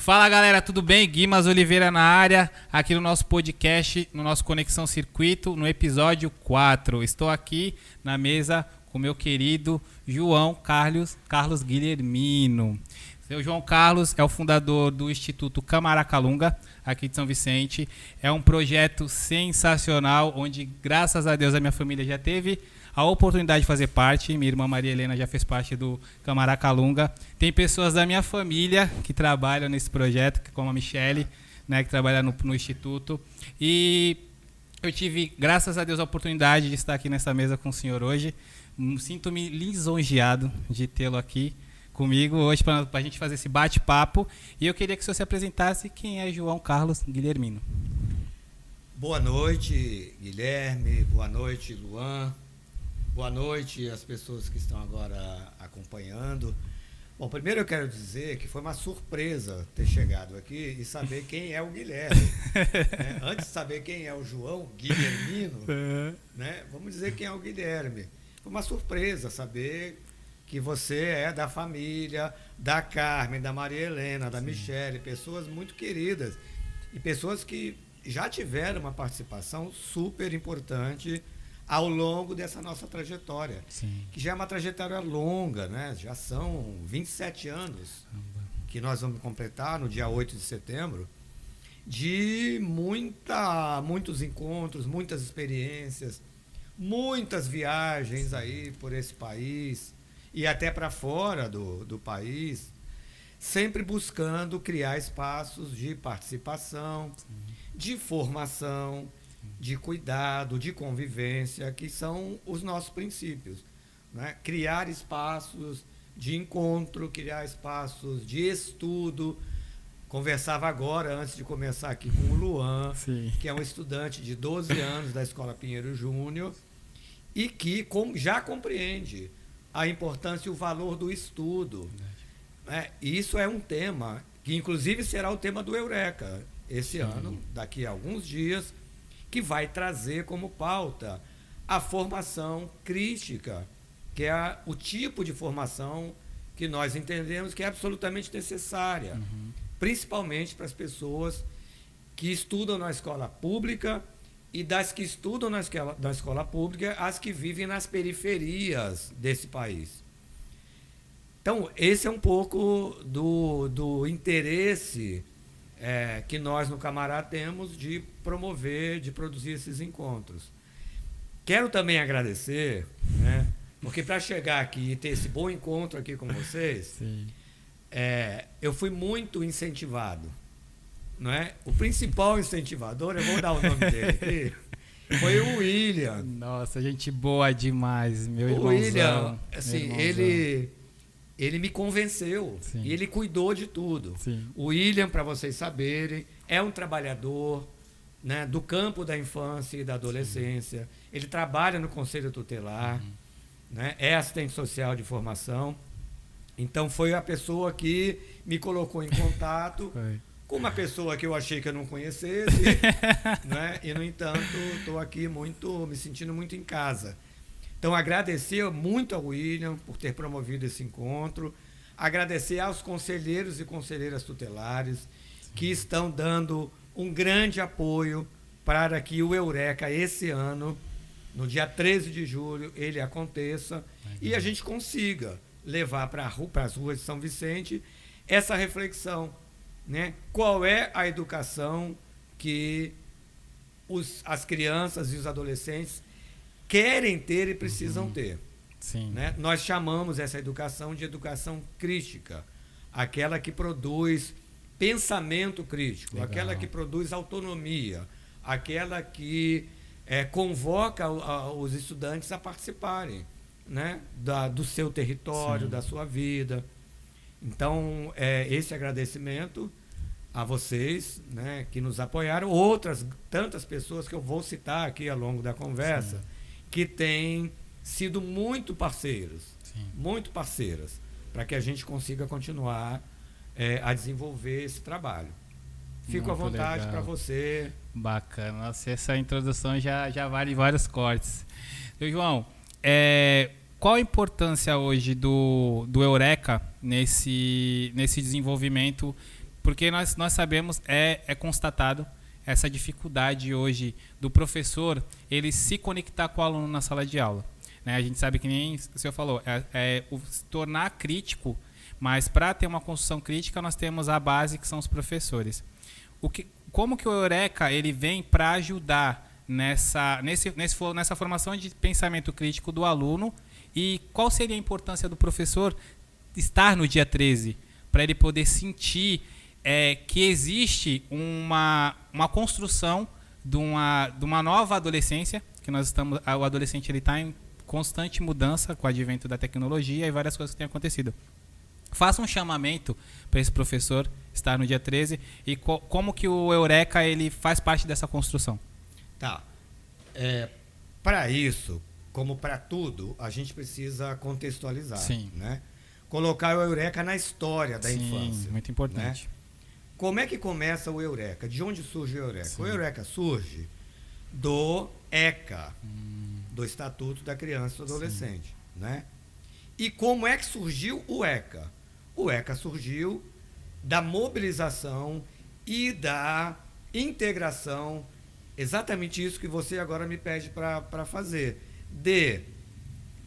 Fala galera, tudo bem? Guimas Oliveira na área, aqui no nosso podcast, no nosso Conexão Circuito, no episódio 4. Estou aqui na mesa com meu querido João Carlos Guilhermino. O João Carlos é o fundador do Instituto Camaracalunga, aqui de São Vicente. É um projeto sensacional, onde graças a Deus a minha família já teve a oportunidade de fazer parte. Minha irmã Maria Helena já fez parte do Camaracalunga. Tem pessoas da minha família que trabalham nesse projeto, como a Michele, né, que trabalha no Instituto. E eu tive, graças a Deus, a oportunidade de estar aqui nessa mesa com o senhor hoje. Sinto-me lisonjeado de tê-lo aqui comigo hoje para a gente fazer esse bate-papo. E eu queria que o senhor se apresentasse. Quem é João Carlos Guilhermino? Boa noite, Guilherme. Boa noite, Luan. Boa noite às pessoas que estão agora acompanhando. Bom, primeiro eu quero dizer que foi uma surpresa ter chegado aqui e saber quem é o Guilherme. Né? Antes de saber quem é o João Guilhermino, né? Vamos dizer quem é o Guilherme. Foi uma surpresa saber que você é da família, da Carmen, da Maria Helena, da Michele, pessoas muito queridas e pessoas que já tiveram uma participação super importante ao longo dessa nossa trajetória. Sim. Que já é uma trajetória longa, né? Já são 27 anos que nós vamos completar no dia 8 de setembro, de muitos encontros, muitas experiências, muitas viagens aí por esse país e até para fora do país, sempre buscando criar espaços de participação, de formação, de cuidado, de convivência, que são os nossos princípios. Né? Criar espaços de encontro, criar espaços de estudo. Conversava agora, antes de começar aqui, com o Luan, Sim. que é um estudante de 12 anos da Escola Pinheiro Júnior e que já compreende a importância e o valor do estudo. Né? E isso é um tema que, inclusive, será o tema do Eureka esse ano, daqui a alguns dias, que vai trazer como pauta a formação crítica, que é o tipo de formação que nós entendemos que é absolutamente necessária, principalmente para as pessoas que estudam na escola pública e das que estudam na escola pública, as que vivem nas periferias desse país. Então, esse é um pouco do interesse que nós no Camará temos de promover, de produzir esses encontros. Quero também agradecer, né, porque para chegar aqui e ter esse bom encontro aqui com vocês, eu fui muito incentivado. Não é? O principal incentivador, eu vou dar o nome dele aqui, foi o William. Nossa, gente boa demais, meu irmãozão. O William, assim, meu ele me convenceu. Sim. E ele cuidou de tudo. Sim. O William, para vocês saberem, é um trabalhador, né, do campo da infância e da adolescência. Sim. Ele trabalha no Conselho Tutelar, né, é assistente social de formação. Então foi a pessoa que me colocou em contato com uma pessoa que eu achei que eu não conhecesse, né, e, no entanto, estou aqui me sentindo muito em casa. Então, agradecer muito ao William por ter promovido esse encontro, agradecer aos conselheiros e conselheiras tutelares que estão dando um grande apoio para que o Eureka esse ano, no dia 13 de julho, ele aconteça e a gente consiga levar para as ruas de São Vicente essa reflexão, né? Qual é a educação que as crianças e os adolescentes querem ter e precisam ter. Sim. Né? Nós chamamos essa educação de educação crítica, aquela que produz pensamento crítico, Legal. Aquela que produz autonomia, aquela que convoca os estudantes a participarem, né, do seu território, Sim. da sua vida. Então, esse agradecimento a vocês, né, que nos apoiaram, outras tantas pessoas que eu vou citar aqui ao longo da conversa, sim, que têm sido muito parceiros, sim, muito parceiras, para que a gente consiga continuar a desenvolver esse trabalho. Fico muito à vontade para você. Bacana. Nossa, essa introdução já vale vários cortes. Seu João, qual a importância hoje do Eureka nesse desenvolvimento Porque nós sabemos, é constatado essa dificuldade hoje do professor ele se conectar com o aluno na sala de aula. Né? A gente sabe que nem o senhor falou, se tornar crítico, mas para ter uma construção crítica nós temos a base que são os professores. Como que o Eureka ele vem para ajudar nessa formação de pensamento crítico do aluno e qual seria a importância do professor estar no dia 13 para ele poder sentir que existe uma construção de uma nova adolescência, que o adolescente ele está em constante mudança com o advento da tecnologia e várias coisas que têm acontecido. Faça um chamamento para esse professor estar no dia 13 e como que o Eureka ele faz parte dessa construção. Tá. Para isso, como para tudo, a gente precisa contextualizar. Sim. Né? Colocar o Eureka na história da Sim, infância. muito importante. Né? Como é que começa o Eureka? De onde surge o Eureka? Sim. O Eureka surge do ECA, do Estatuto da Criança e do Adolescente. Né? E como é que surgiu o ECA? O ECA surgiu da mobilização e da integração, exatamente isso que você agora me pede para fazer, de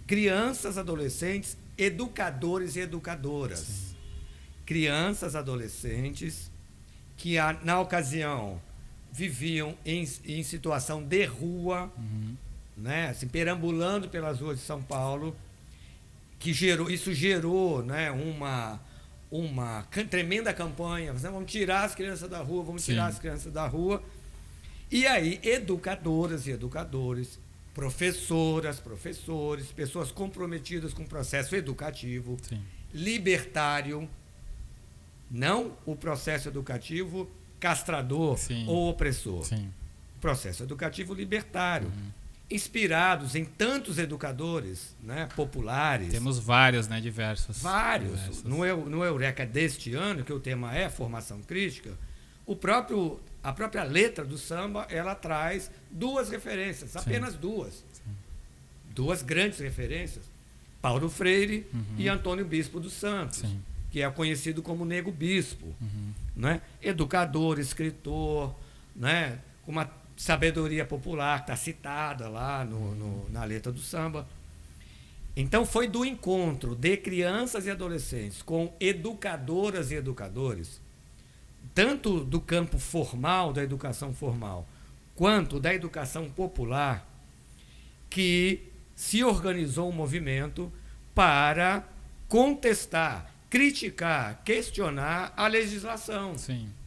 crianças, adolescentes, educadores e educadoras. Sim. Crianças, adolescentes que na ocasião viviam em situação de rua, né, assim, perambulando pelas ruas de São Paulo, isso gerou, né, uma tremenda campanha. Vamos tirar as crianças da rua, vamos tirar as crianças da rua. E aí, educadoras e educadores, professoras, professores, pessoas comprometidas com o processo educativo, libertário, não o processo educativo castrador ou opressor. Processo educativo libertário. Inspirados em tantos educadores, né, populares. Temos vários, né, diversos. Vários. No Eureka deste ano, que o tema é formação crítica, a própria letra do samba, ela traz duas referências, apenas duas. Duas grandes referências. Paulo Freire e Antônio Bispo dos Santos, que é conhecido como Nego Bispo. Né? Educador, escritor, né, com uma sabedoria popular, que está citada lá na letra do samba. Então, foi do encontro de crianças e adolescentes com educadoras e educadores, tanto do campo formal, da educação formal, quanto da educação popular, que se organizou um movimento para contestar, criticar, questionar a legislação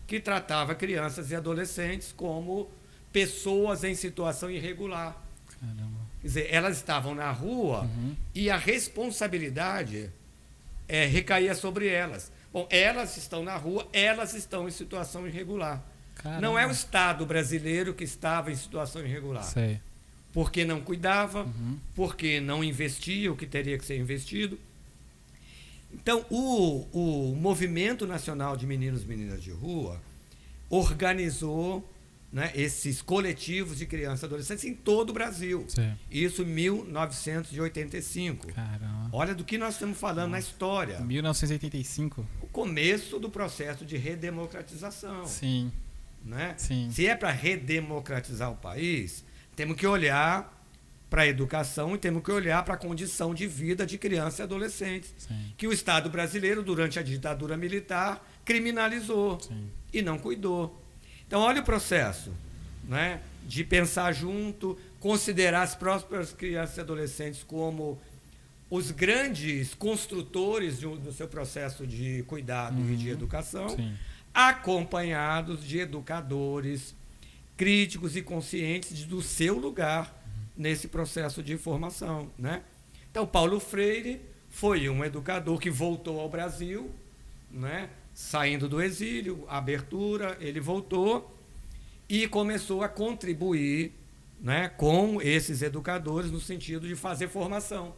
que tratava crianças e adolescentes como pessoas em situação irregular. Caramba. Quer dizer, elas estavam na rua e a responsabilidade recaía sobre elas. Bom, elas estão na rua, elas estão em situação irregular. Caramba. Não é o Estado brasileiro que estava em situação irregular. Sei. Porque não cuidava, porque não investia o que teria que ser investido. Então, o Movimento Nacional de Meninos e Meninas de Rua organizou, né, esses coletivos de crianças e adolescentes em todo o Brasil. Isso em 1985. Caramba. Olha do que nós estamos falando na história. 1985? O começo do processo de redemocratização. Sim. Né? Sim. Se é para redemocratizar o país, temos que olhar para a educação e temos que olhar para a condição de vida de crianças e adolescentes, que o Estado brasileiro, durante a ditadura militar, criminalizou e não cuidou. Então, olha o processo, né, de pensar junto, considerar as próprias crianças e adolescentes como os grandes construtores do seu processo de cuidado e de educação, acompanhados de educadores críticos e conscientes do seu lugar nesse processo de formação. Né? Então, Paulo Freire foi um educador que voltou ao Brasil, né, saindo do exílio, abertura, ele voltou e começou a contribuir, né, com esses educadores no sentido de fazer formação.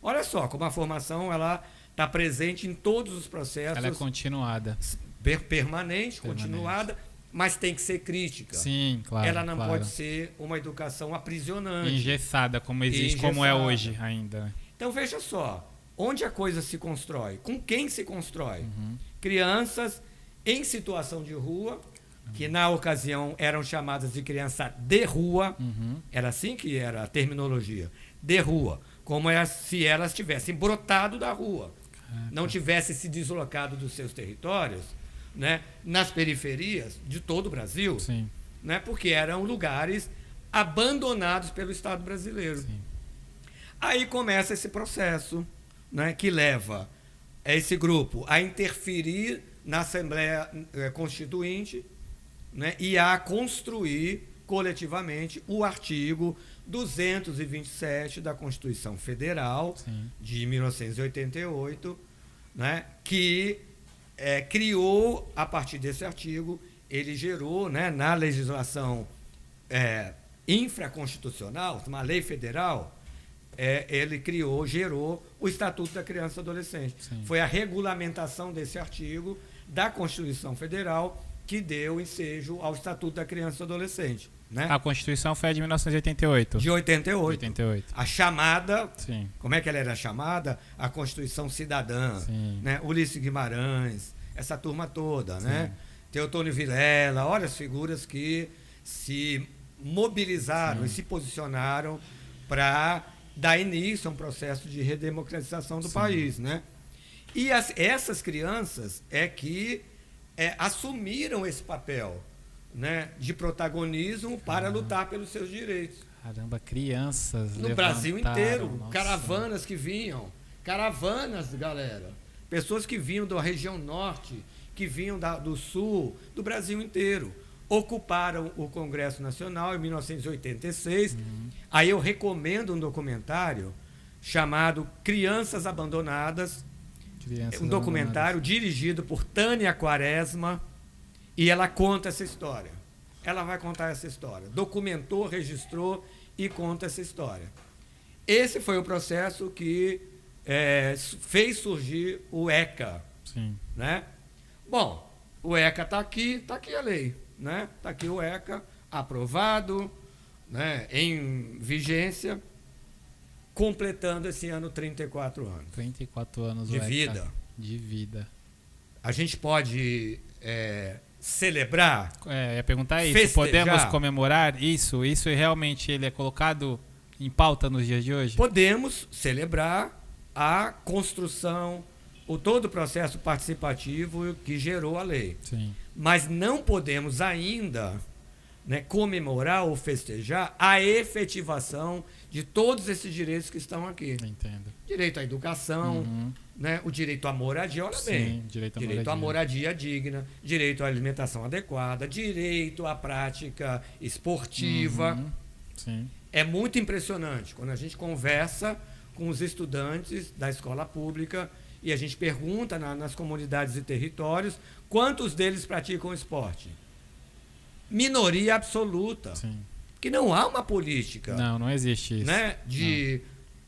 Olha só como a formação está presente em todos os processos. Ela é continuada. Permanente, continuada, mas tem que ser crítica. Sim, claro. Ela não pode ser uma educação aprisionante. Engessada, como existe, como é hoje ainda. Então, veja só, onde a coisa se constrói? Com quem se constrói? Crianças em situação de rua, que na ocasião eram chamadas de criança de rua, era assim que era a terminologia, de rua, como se elas tivessem brotado da rua, não tivessem se deslocado dos seus territórios, né, nas periferias de todo o Brasil, né, porque eram lugares abandonados pelo Estado brasileiro. Sim. Aí começa esse processo, né, que leva esse grupo a interferir na Assembleia Constituinte, né, e a construir coletivamente o artigo 227 da Constituição Federal de 1988, né, que criou, a partir desse artigo, ele gerou, né, na legislação infraconstitucional, uma lei federal, ele gerou o Estatuto da Criança e Adolescente. Foi a regulamentação desse artigo da Constituição Federal que deu ensejo ao Estatuto da Criança e Adolescente. Né? A Constituição foi a de 1988. De 88. 88. A chamada, Sim. como é que ela era chamada? A Constituição Cidadã. Né? Ulisses Guimarães, essa turma toda. Né? Teotônio Vilela, olha as figuras que se mobilizaram e se posicionaram para dar início a um processo de redemocratização do país. Né? E essas crianças que assumiram esse papel, né, de protagonismo para lutar pelos seus direitos. Caramba, crianças no Brasil inteiro, nossa. Caravanas que vinham, galera, pessoas que vinham da região norte, que vinham do sul, do Brasil inteiro, ocuparam o Congresso Nacional em 1986. Aí eu recomendo um documentário chamado Crianças Abandonadas, um documentário dirigido por Tânia Quaresma, e ela conta essa história. Ela vai contar essa história. Documentou, registrou e conta essa história. Esse foi o processo que fez surgir o ECA. Né? Bom, o ECA está aqui a lei. Né? Está aqui o ECA, aprovado, né, em vigência, completando esse ano 34 anos. 34 anos de vida. De vida. A gente pode celebrar? Ia perguntar isso. Festejar. Podemos comemorar isso? Isso realmente ele é colocado em pauta nos dias de hoje? Podemos celebrar a construção, todo o processo participativo que gerou a lei. Mas não podemos ainda, né, comemorar ou festejar a efetivação de todos esses direitos que estão aqui. Entendo. Direito à educação, né, o direito à moradia, olha bem. Direito à moradia digna, direito à alimentação adequada, direito à prática esportiva. É muito impressionante quando a gente conversa com os estudantes da escola pública e a gente pergunta nas comunidades e territórios quantos deles praticam esporte. Minoria absoluta. Que não há uma política. Não existe isso. Né, de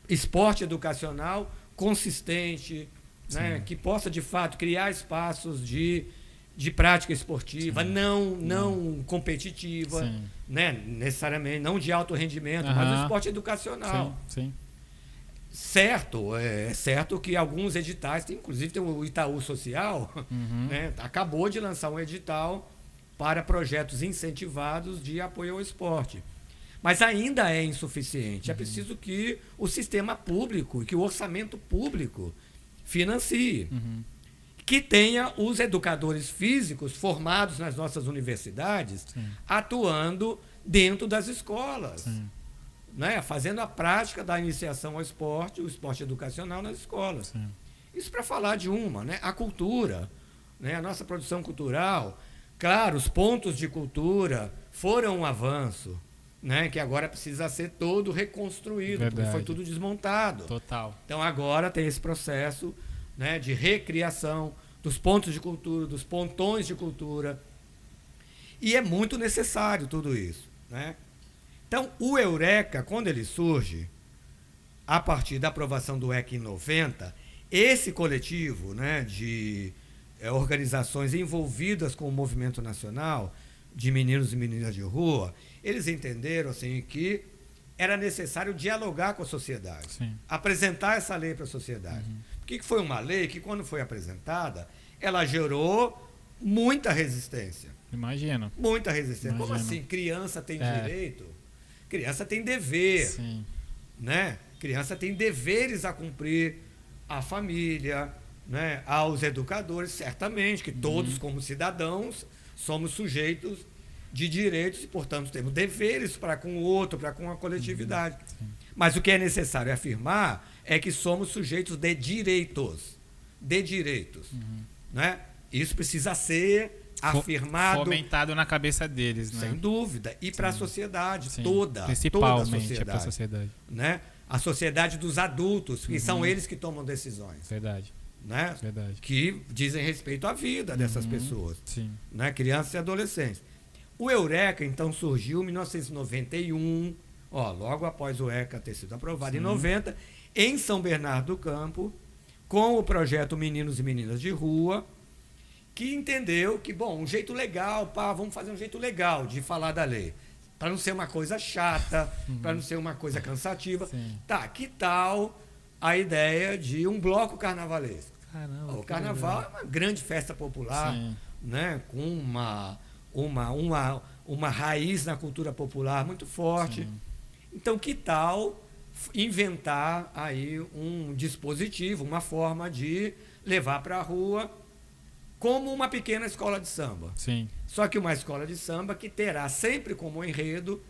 esporte educacional consistente, né, que possa, de fato, criar espaços de prática esportiva, não competitiva, né, necessariamente, não de alto rendimento, mas o esporte educacional. Certo, é certo que alguns editais, inclusive tem o Itaú Social, né, acabou de lançar um edital para projetos incentivados de apoio ao esporte. Mas ainda é insuficiente. É preciso que o sistema público, que o orçamento público financie. Que tenha os educadores físicos formados nas nossas universidades atuando dentro das escolas. Né? Fazendo a prática da iniciação ao esporte, o esporte educacional nas escolas. Isso para falar de né? A cultura, né? A nossa produção cultural. Claro, os pontos de cultura foram um avanço, né, que agora precisa ser todo reconstruído, porque foi tudo desmontado. Total. Então agora tem esse processo, né, de recriação dos pontos de cultura, dos pontões de cultura. E é muito necessário tudo isso. Né? Então o Eureka, quando ele surge, a partir da aprovação do ECA em 90, esse coletivo, né, de organizações envolvidas com o movimento nacional de meninos e meninas de rua, eles entenderam assim, que era necessário dialogar com a sociedade, apresentar essa lei para a sociedade. Porque foi uma lei que, quando foi apresentada, ela gerou muita resistência. Imagino. Muita resistência. Imagino. Como assim? Criança tem direito? Criança tem dever. Sim. Né? Criança tem deveres a cumprir à família, né? Aos educadores, certamente, que todos, como cidadãos, somos sujeitos de direitos e, portanto, temos deveres para com o outro, para com a coletividade. Mas o que é necessário afirmar é que somos sujeitos de direitos. De direitos. Né? Isso precisa ser afirmado. Fomentado na cabeça deles, né? Sem dúvida. E para a sociedade toda. Principalmente para a sociedade. Né? A sociedade dos adultos, que são eles que tomam decisões. Verdade. Né? Verdade. Que dizem respeito à vida dessas pessoas. Sim. Né? Crianças e adolescentes. O Eureka, então, surgiu em 1991, logo após o ECA ter sido aprovado, em 90, em São Bernardo do Campo, com o projeto Meninos e Meninas de Rua, que entendeu que, bom, um jeito legal, vamos fazer um jeito legal de falar da lei. Para não ser uma coisa chata, para não ser uma coisa cansativa. Sim. Tá, que tal a ideia de um bloco carnavalesco? Caramba, O carnaval é uma grande festa popular, né, com uma raiz na cultura popular muito forte. Sim. Então, que tal inventar aí um dispositivo, uma forma de levar para a rua como uma pequena escola de samba. Sim. Só que uma escola de samba que terá sempre como enredo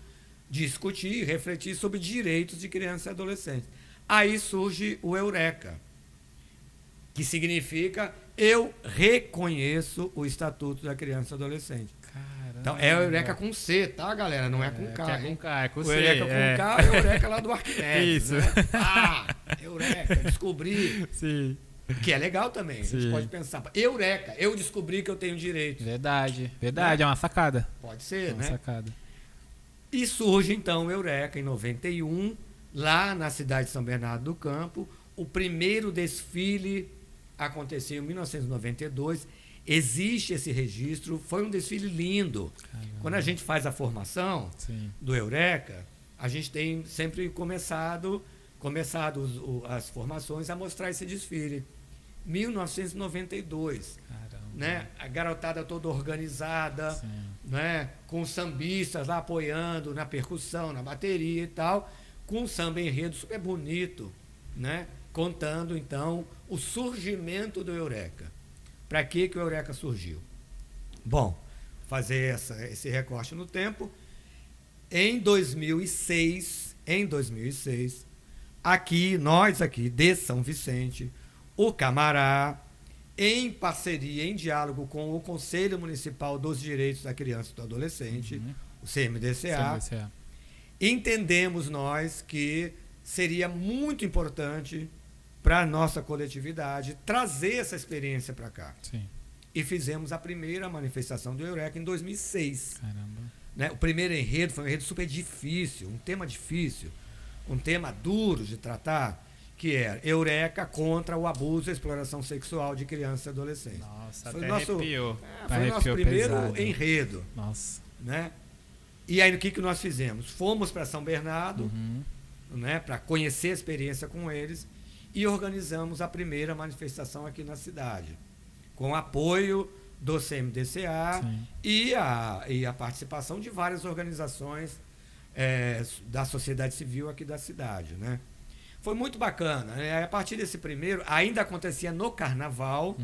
discutir, refletir sobre direitos de crianças e adolescentes. Aí surge o Eureka, que significa eu reconheço o Estatuto da Criança e Adolescente. Caramba. Então, é o Eureka com C, tá, galera? Não é com K. É com K, é com O C. Eureka com K é o Eureka lá do Arquimedes. Isso. Né? Eureka, descobri. Sim. Que é legal também. A gente pode pensar, Eureka, eu descobri que eu tenho direito. Verdade. Verdade, é uma sacada. Pode ser, É uma né? sacada. E surge, então, o Eureka, em 91, lá na cidade de São Bernardo do Campo. O primeiro desfile aconteceu em 1992. Existe esse registro. Foi um desfile lindo. Caramba. Quando a gente faz a formação do Eureka, a gente tem sempre começado as formações a mostrar esse desfile. 1992. Caramba. Né? A garotada toda organizada, né? Com sambistas lá apoiando na percussão, na bateria e tal, com um samba enredo super bonito, né? Contando, então, o surgimento do Eureka. Para que o Eureka surgiu? Bom, fazer esse recorte no tempo. Em 2006, nós aqui de São Vicente, o Camará, em parceria, em diálogo com o Conselho Municipal dos Direitos da Criança e do Adolescente, o CMDCA, entendemos nós que seria muito importante para a nossa coletividade trazer essa experiência para cá. Sim. E fizemos a primeira manifestação do Eureka em 2006. Caramba. Né? O primeiro enredo foi um enredo super difícil, um tema difícil, um tema duro de tratar, que era Eureka contra o abuso e a exploração sexual de crianças e adolescentes. Nossa, foi até arrepiou. Foi o nosso primeiro pesado. enredo. Nossa. Né? E aí o que nós fizemos? Fomos para São Bernardo, né, para conhecer a experiência com eles, e organizamos a primeira manifestação aqui na cidade, com apoio do CMDCA e a participação de várias organizações da sociedade civil aqui da cidade, né? Foi muito bacana, né? A partir desse primeiro, ainda acontecia no carnaval,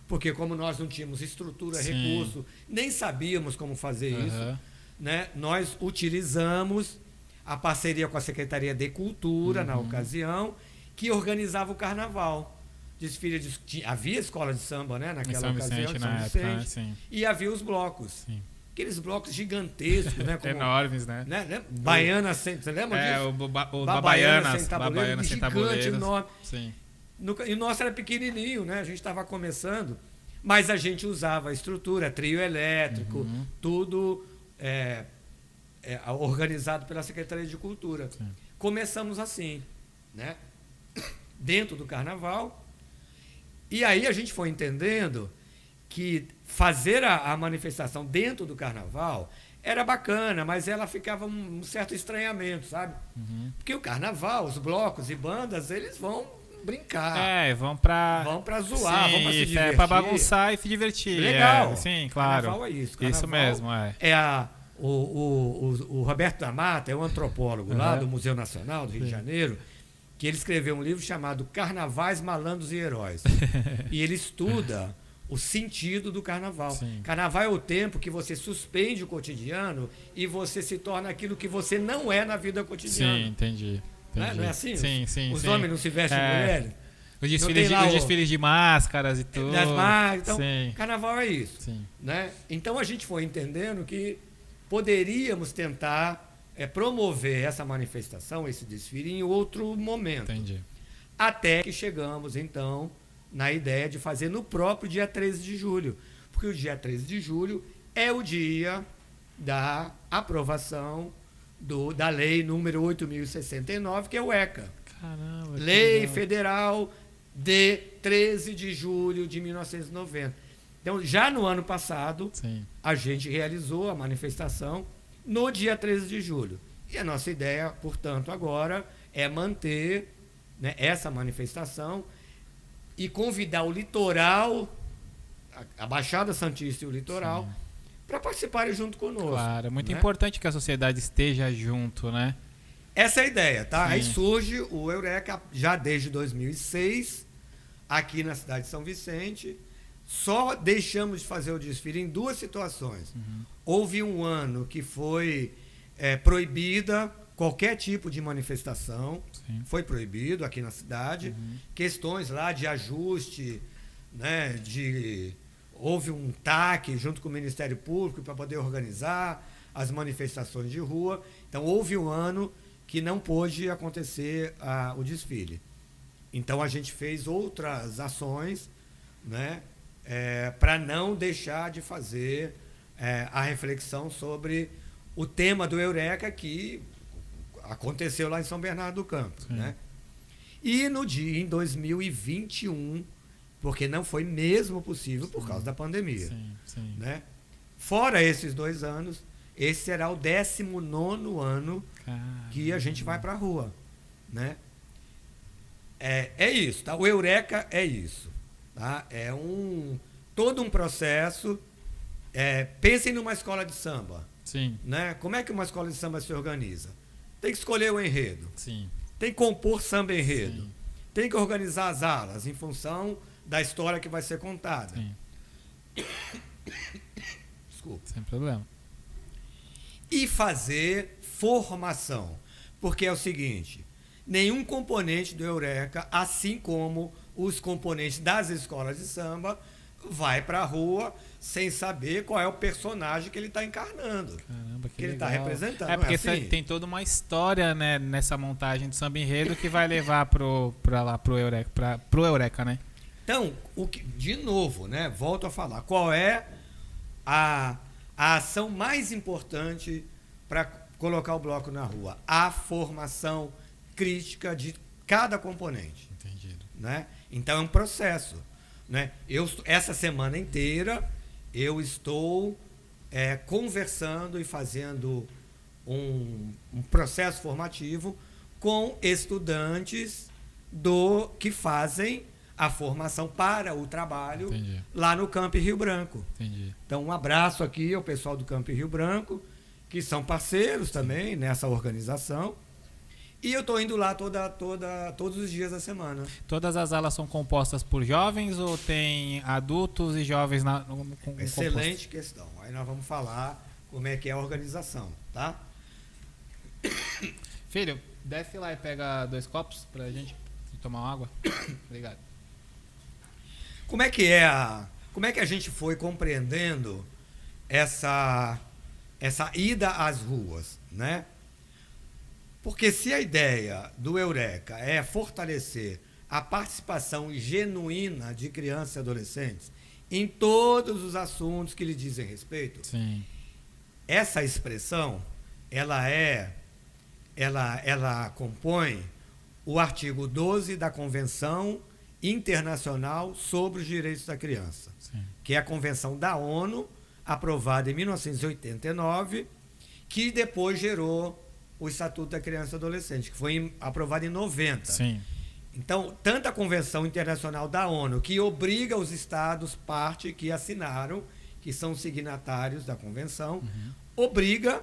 porque como nós não tínhamos estrutura, recurso, nem sabíamos como fazer isso, né? Nós utilizamos a parceria com a Secretaria de Cultura, na ocasião, que organizava o carnaval. Havia escola de samba, né, naquela ocasião, em São Vicente, e havia os blocos. Aqueles blocos gigantescos, né? Como, enormes, né? Baiana, você lembra disso? O Babaianas sem gigante, tabuleiros. enorme. Sim. E o nosso era pequenininho, né? A gente estava começando, mas a gente usava a estrutura, trio elétrico, tudo organizado pela Secretaria de Cultura. Começamos assim, né? Dentro do carnaval. E aí a gente foi entendendo que fazer a manifestação dentro do carnaval era bacana, mas ela ficava um certo estranhamento, sabe? Porque o carnaval, os blocos e bandas, eles vão brincar. Vão pra zoar, sim, vão pra se divertir. Pra bagunçar e se divertir. Legal. Sim, claro. Carnaval é isso. Isso mesmo, O Roberto da Mata é um antropólogo lá do Museu Nacional do Rio de Janeiro, que ele escreveu um livro chamado Carnavais, Malandros e Heróis. E ele estuda o sentido do carnaval. Sim. Carnaval é o tempo que você suspende o cotidiano e você se torna aquilo que você não é na vida cotidiana. Sim, entendi. Não é assim? Sim. Os homens não se vestem de mulheres? Os desfiles de máscaras e tudo. Das máscaras. Então, sim. Carnaval é isso. Sim. Né? Então, a gente foi entendendo que poderíamos tentar promover essa manifestação, esse desfile, em outro momento. Entendi. Até que chegamos, então, na ideia de fazer no próprio dia 13 de julho. Porque o dia 13 de julho é o dia da aprovação da lei número 8.069, que é o ECA. Caramba, Lei Federal de 13 de julho de 1990. Então, já no ano passado, sim, a gente realizou a manifestação no dia 13 de julho. E a nossa ideia, portanto, agora é manter, né, essa manifestação e convidar o litoral, a Baixada Santista e o litoral, para participarem junto conosco. Claro, é muito né? importante que a sociedade esteja junto, né? Essa é a ideia, tá? Sim. Aí surge o Eureka já desde 2006, aqui na cidade de São Vicente. Só deixamos de fazer o desfile em duas situações. Houve um ano que foi proibida qualquer tipo de manifestação, Sim. foi proibido aqui na cidade. Questões lá de ajuste, né, houve um TAC junto com o Ministério Público para poder organizar as manifestações de rua. Então, houve um ano que não pôde acontecer o desfile. Então, a gente fez outras ações, né, para não deixar de fazer a reflexão sobre o tema do Eureka, que aconteceu lá em São Bernardo do Campo. Né? E em 2021, porque não foi mesmo possível por causa da pandemia. Sim. Né? Fora esses 2 anos, esse será o 19º ano que a gente vai para a rua. Né? É isso, tá? O Eureka é isso. Tá? É todo um processo. Pensem numa escola de samba. Sim. Né? Como é que uma escola de samba se organiza? Tem que escolher o enredo. Sim. Tem que compor samba-enredo. Sim. Tem que organizar as alas em função da história que vai ser contada. Sim. Desculpa. Sem problema. E fazer formação. Porque é o seguinte, nenhum componente do Eureka, assim como os componentes das escolas de samba, vai para a rua sem saber qual é o personagem que ele está encarnando. Caramba, que ele está legal. representando. Porque assim? tem toda uma história, né, nessa montagem do samba enredo que vai levar pro Eureka, né? Então, de novo, né, volto a falar, qual é a ação mais importante para colocar o bloco na rua? A formação crítica de cada componente. Entendido. Né? Então é um processo. Né? Essa semana inteira eu estou conversando e fazendo um processo formativo com estudantes que fazem a formação para o trabalho. Entendi. Lá no Camp Rio Branco. Entendi. Então, um abraço aqui ao pessoal do Camp Rio Branco, que são parceiros também nessa organização. E eu estou indo lá todos os dias da semana. Todas as alas são compostas por jovens ou tem adultos e jovens Excelente questão. Aí nós vamos falar como é que é a organização, tá? Filho, desce lá e pega 2 copos pra gente tomar uma água. Obrigado. Como é que a gente foi compreendendo essa ida às ruas, né? Porque se a ideia do Eureka é fortalecer a participação genuína de crianças e adolescentes em todos os assuntos que lhe dizem respeito, sim, essa expressão, ela compõe o artigo 12 da Convenção Internacional sobre os Direitos da Criança, sim, que é a Convenção da ONU, aprovada em 1989, que depois gerou o Estatuto da Criança e Adolescente, que foi aprovado em 90. sim. Então, tanto a Convenção Internacional da ONU, que obriga os estados parte que assinaram, que são signatários da convenção, obriga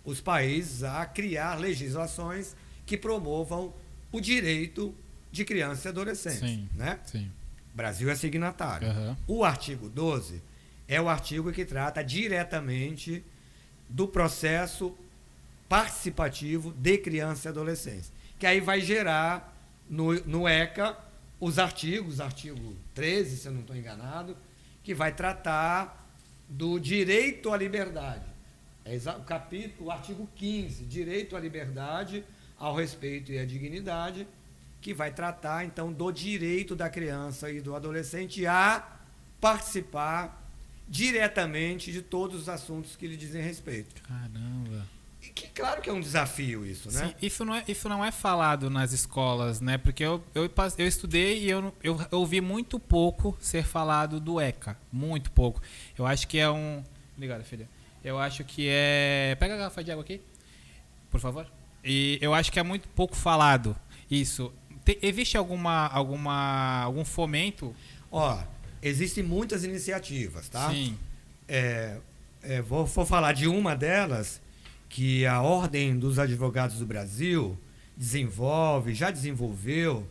os países a criar legislações que promovam o direito de crianças e adolescentes. Sim, né? sim. O Brasil é signatário. O artigo 12 é o artigo que trata diretamente do processo participativo de crianças e adolescentes, que aí vai gerar no ECA os artigos, artigo 13, se eu não estou enganado, que vai tratar do direito à liberdade. O artigo 15, direito à liberdade, ao respeito e à dignidade, que vai tratar, então, do direito da criança e do adolescente a participar diretamente de todos os assuntos que lhe dizem respeito. Caramba. E que, claro que é um desafio isso, né? Sim, isso não é falado nas escolas, né? Porque eu estudei e eu ouvi muito pouco ser falado do ECA. Muito pouco. Eu acho que é um... Obrigado, filha. Eu acho que é... Pega a garrafa de água aqui, por favor. E eu acho que é muito pouco falado isso. Existe algum fomento? Existem muitas iniciativas, tá? Sim. Vou falar de uma delas, que a Ordem dos Advogados do Brasil já desenvolveu,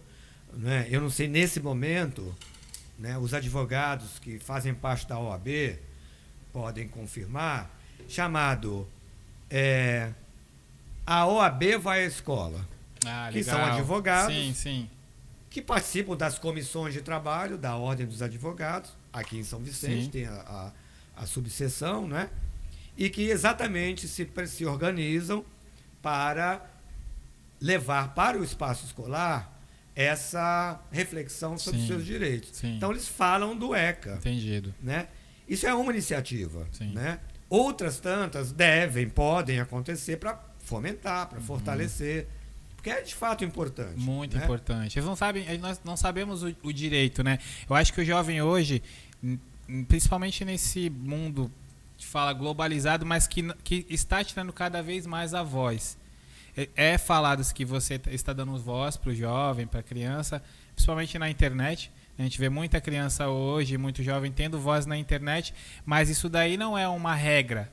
né? Eu não sei nesse momento, né, os advogados que fazem parte da OAB podem confirmar, chamado A OAB Vai à Escola, que são advogados que participam das comissões de trabalho da Ordem dos Advogados, aqui em São Vicente. Sim. Tem a subseção, né? E que exatamente se organizam para levar para o espaço escolar essa reflexão sobre os seus direitos. Sim. Então, eles falam do ECA. Entendido. Né? Isso é uma iniciativa. Sim. Né? Outras tantas podem acontecer para fomentar, para fortalecer, porque é de fato importante. Muito, né? Importante. Nós não sabemos o direito, né? Eu acho que o jovem hoje, principalmente nesse mundo de fala globalizado, mas que está tirando cada vez mais a voz. É falado que você está dando voz para o jovem, para a criança, principalmente na internet. A gente vê muita criança hoje, muito jovem tendo voz na internet, mas isso daí não é uma regra.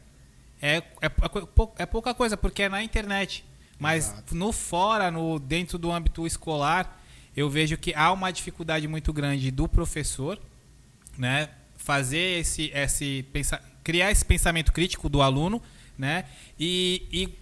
É pouca coisa, porque é na internet. Mas Exato. Dentro do âmbito escolar, eu vejo que há uma dificuldade muito grande do professor, né, fazer criar esse pensamento crítico do aluno, né, e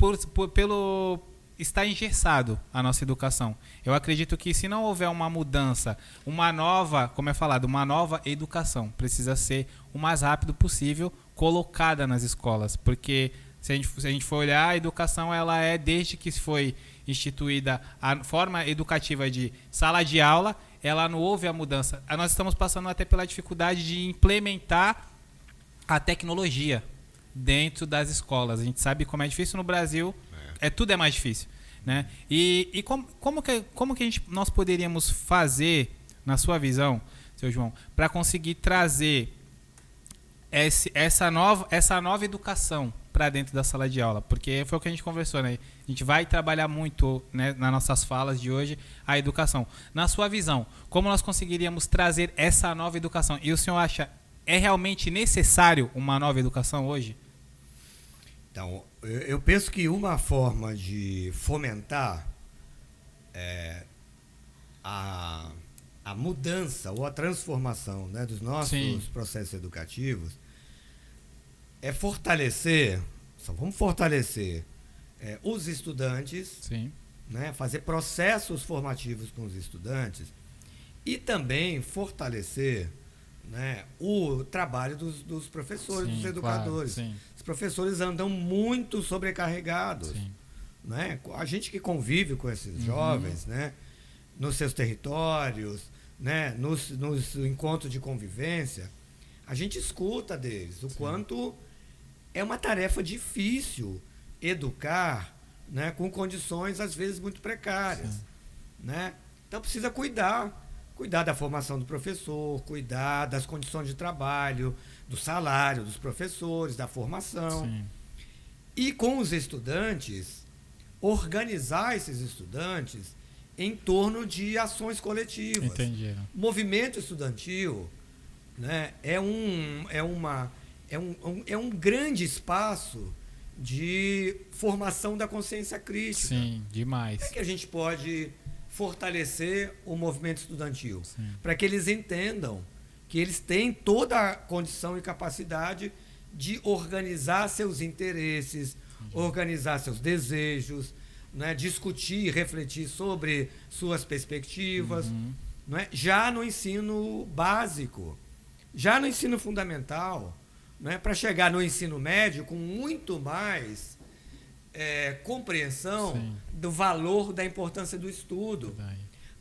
pelo está engessado a nossa educação. Eu acredito que se não houver uma mudança, uma nova educação precisa ser o mais rápido possível colocada nas escolas, porque se a gente for olhar, a educação ela desde que foi instituída a forma educativa de sala de aula, ela não houve a mudança. Nós estamos passando até pela dificuldade de implementar a tecnologia dentro das escolas. A gente sabe como é difícil no Brasil, tudo é mais difícil, né? E como que nós poderíamos fazer, na sua visão, seu João, para conseguir trazer essa nova educação para dentro da sala de aula? Porque foi o que a gente conversou, né? A gente vai trabalhar muito, né, nas nossas falas de hoje a educação. Na sua visão, como nós conseguiríamos trazer essa nova educação? E o senhor acha realmente necessário uma nova educação hoje? Então, eu penso que uma forma de fomentar a mudança ou a transformação, né, dos nossos processos educativos é vamos fortalecer os estudantes, né, fazer processos formativos com os estudantes e também fortalecer, né, o trabalho dos professores, dos educadores. Claro, os professores andam muito sobrecarregados. Né? A gente que convive com esses jovens, né, nos seus territórios, né, nos encontros de convivência, a gente escuta deles o quanto é uma tarefa difícil educar, né, com condições às vezes muito precárias. Né? Então precisa cuidar da formação do professor, cuidar das condições de trabalho, do salário dos professores, da formação. E com os estudantes, organizar esses estudantes em torno de ações coletivas. Entendi. Movimento estudantil, né, é um grande espaço de formação da consciência crítica. Sim, demais. Como é que a gente pode fortalecer o movimento estudantil? Sim. Para que eles entendam que eles têm toda a condição e capacidade de organizar seus interesses, organizar seus desejos, né, discutir, refletir sobre suas perspectivas, né, já no ensino básico, já no ensino fundamental, né, para chegar no ensino médio com muito mais compreensão Sim. do valor, da importância do estudo.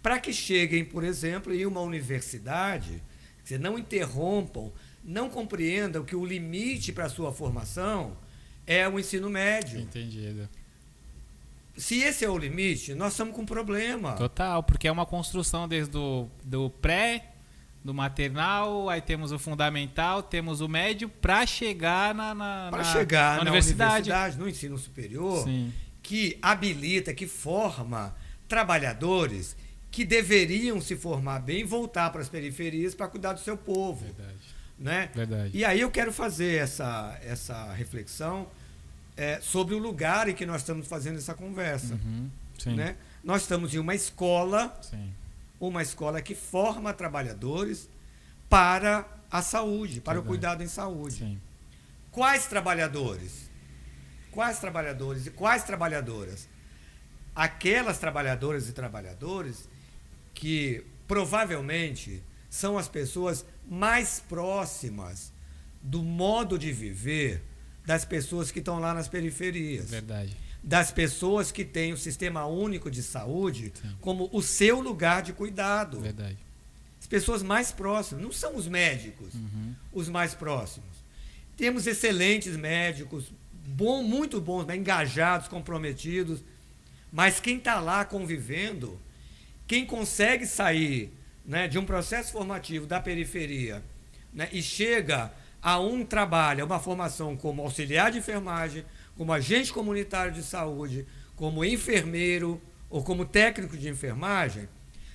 Para que cheguem, por exemplo, em uma universidade, que não interrompam, não compreendam que o limite para a sua formação é o ensino médio. Entendido. Se esse é o limite, nós estamos com um problema. Total, porque é uma construção desde do pré, do maternal, aí temos o fundamental, temos o médio, para chegar na universidade, no ensino superior, sim, que habilita, que forma trabalhadores que deveriam se formar bem, voltar para as periferias para cuidar do seu povo. Verdade. Né? Verdade. E aí eu quero fazer essa reflexão sobre o lugar em que nós estamos fazendo essa conversa. Sim. Né? Nós estamos em uma escola, Sim. uma escola que forma trabalhadores para a saúde, para Verdade. o cuidado em saúde. Sim. Quais trabalhadores? Quais trabalhadores e quais trabalhadoras? Aquelas trabalhadoras e trabalhadores que provavelmente são as pessoas mais próximas do modo de viver das pessoas que estão lá nas periferias. Verdade. Das pessoas que têm o Sistema Único de Saúde Sim. como o seu lugar de cuidado. Verdade. As pessoas mais próximas, não são os médicos, os mais próximos. Temos excelentes médicos, muito bons, né, engajados, comprometidos, mas quem está lá convivendo, quem consegue sair, né, de um processo formativo da periferia, né, e chega a um trabalho, a uma formação como auxiliar de enfermagem, como agente comunitário de saúde, como enfermeiro ou como técnico de enfermagem,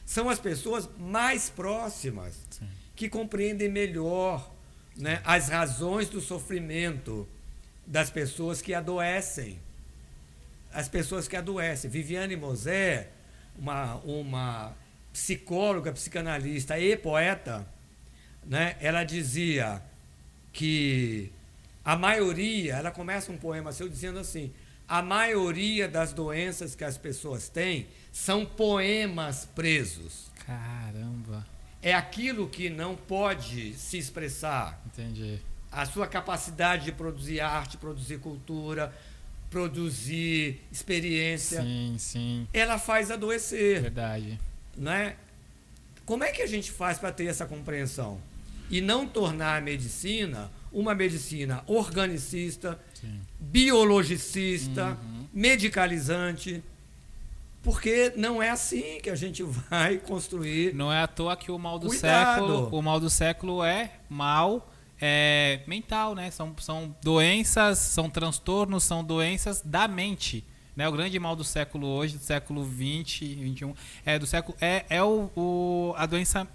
são as pessoas mais próximas, Sim. que compreendem melhor, né, as razões do sofrimento das pessoas que adoecem. As pessoas que adoecem. Viviane Mosé, uma psicóloga, psicanalista e poeta, né, ela dizia que a maioria, ela começa um poema seu dizendo assim: a maioria das doenças que as pessoas têm são poemas presos. Caramba. É aquilo que não pode se expressar. Entendi. A sua capacidade de produzir arte, produzir cultura, produzir experiência, Sim, sim. ela faz adoecer. Verdade. Né? Como é que a gente faz para ter essa compreensão? E não tornar a medicina uma medicina organicista, Sim. biologicista, medicalizante, porque não é assim que a gente vai construir. Não é à toa que o mal do século é mal mental, né? São doenças, são transtornos, são doenças da mente. Né? O grande mal do século hoje, do século XX, XXI, do século a doença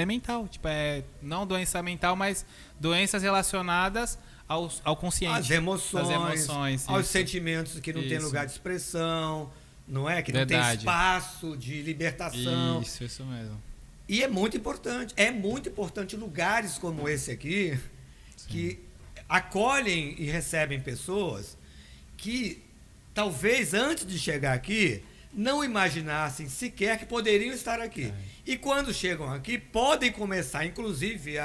mental, tipo, não doença mental, mas doenças relacionadas ao consciente. As emoções aos isso. sentimentos que não tem Isso. lugar de expressão, não é? Que não Verdade. tem espaço de libertação. Isso mesmo. E é muito importante lugares como esse aqui, Sim. que acolhem e recebem pessoas que talvez antes de chegar aqui não imaginassem sequer que poderiam estar aqui. E quando chegam aqui, podem começar, inclusive,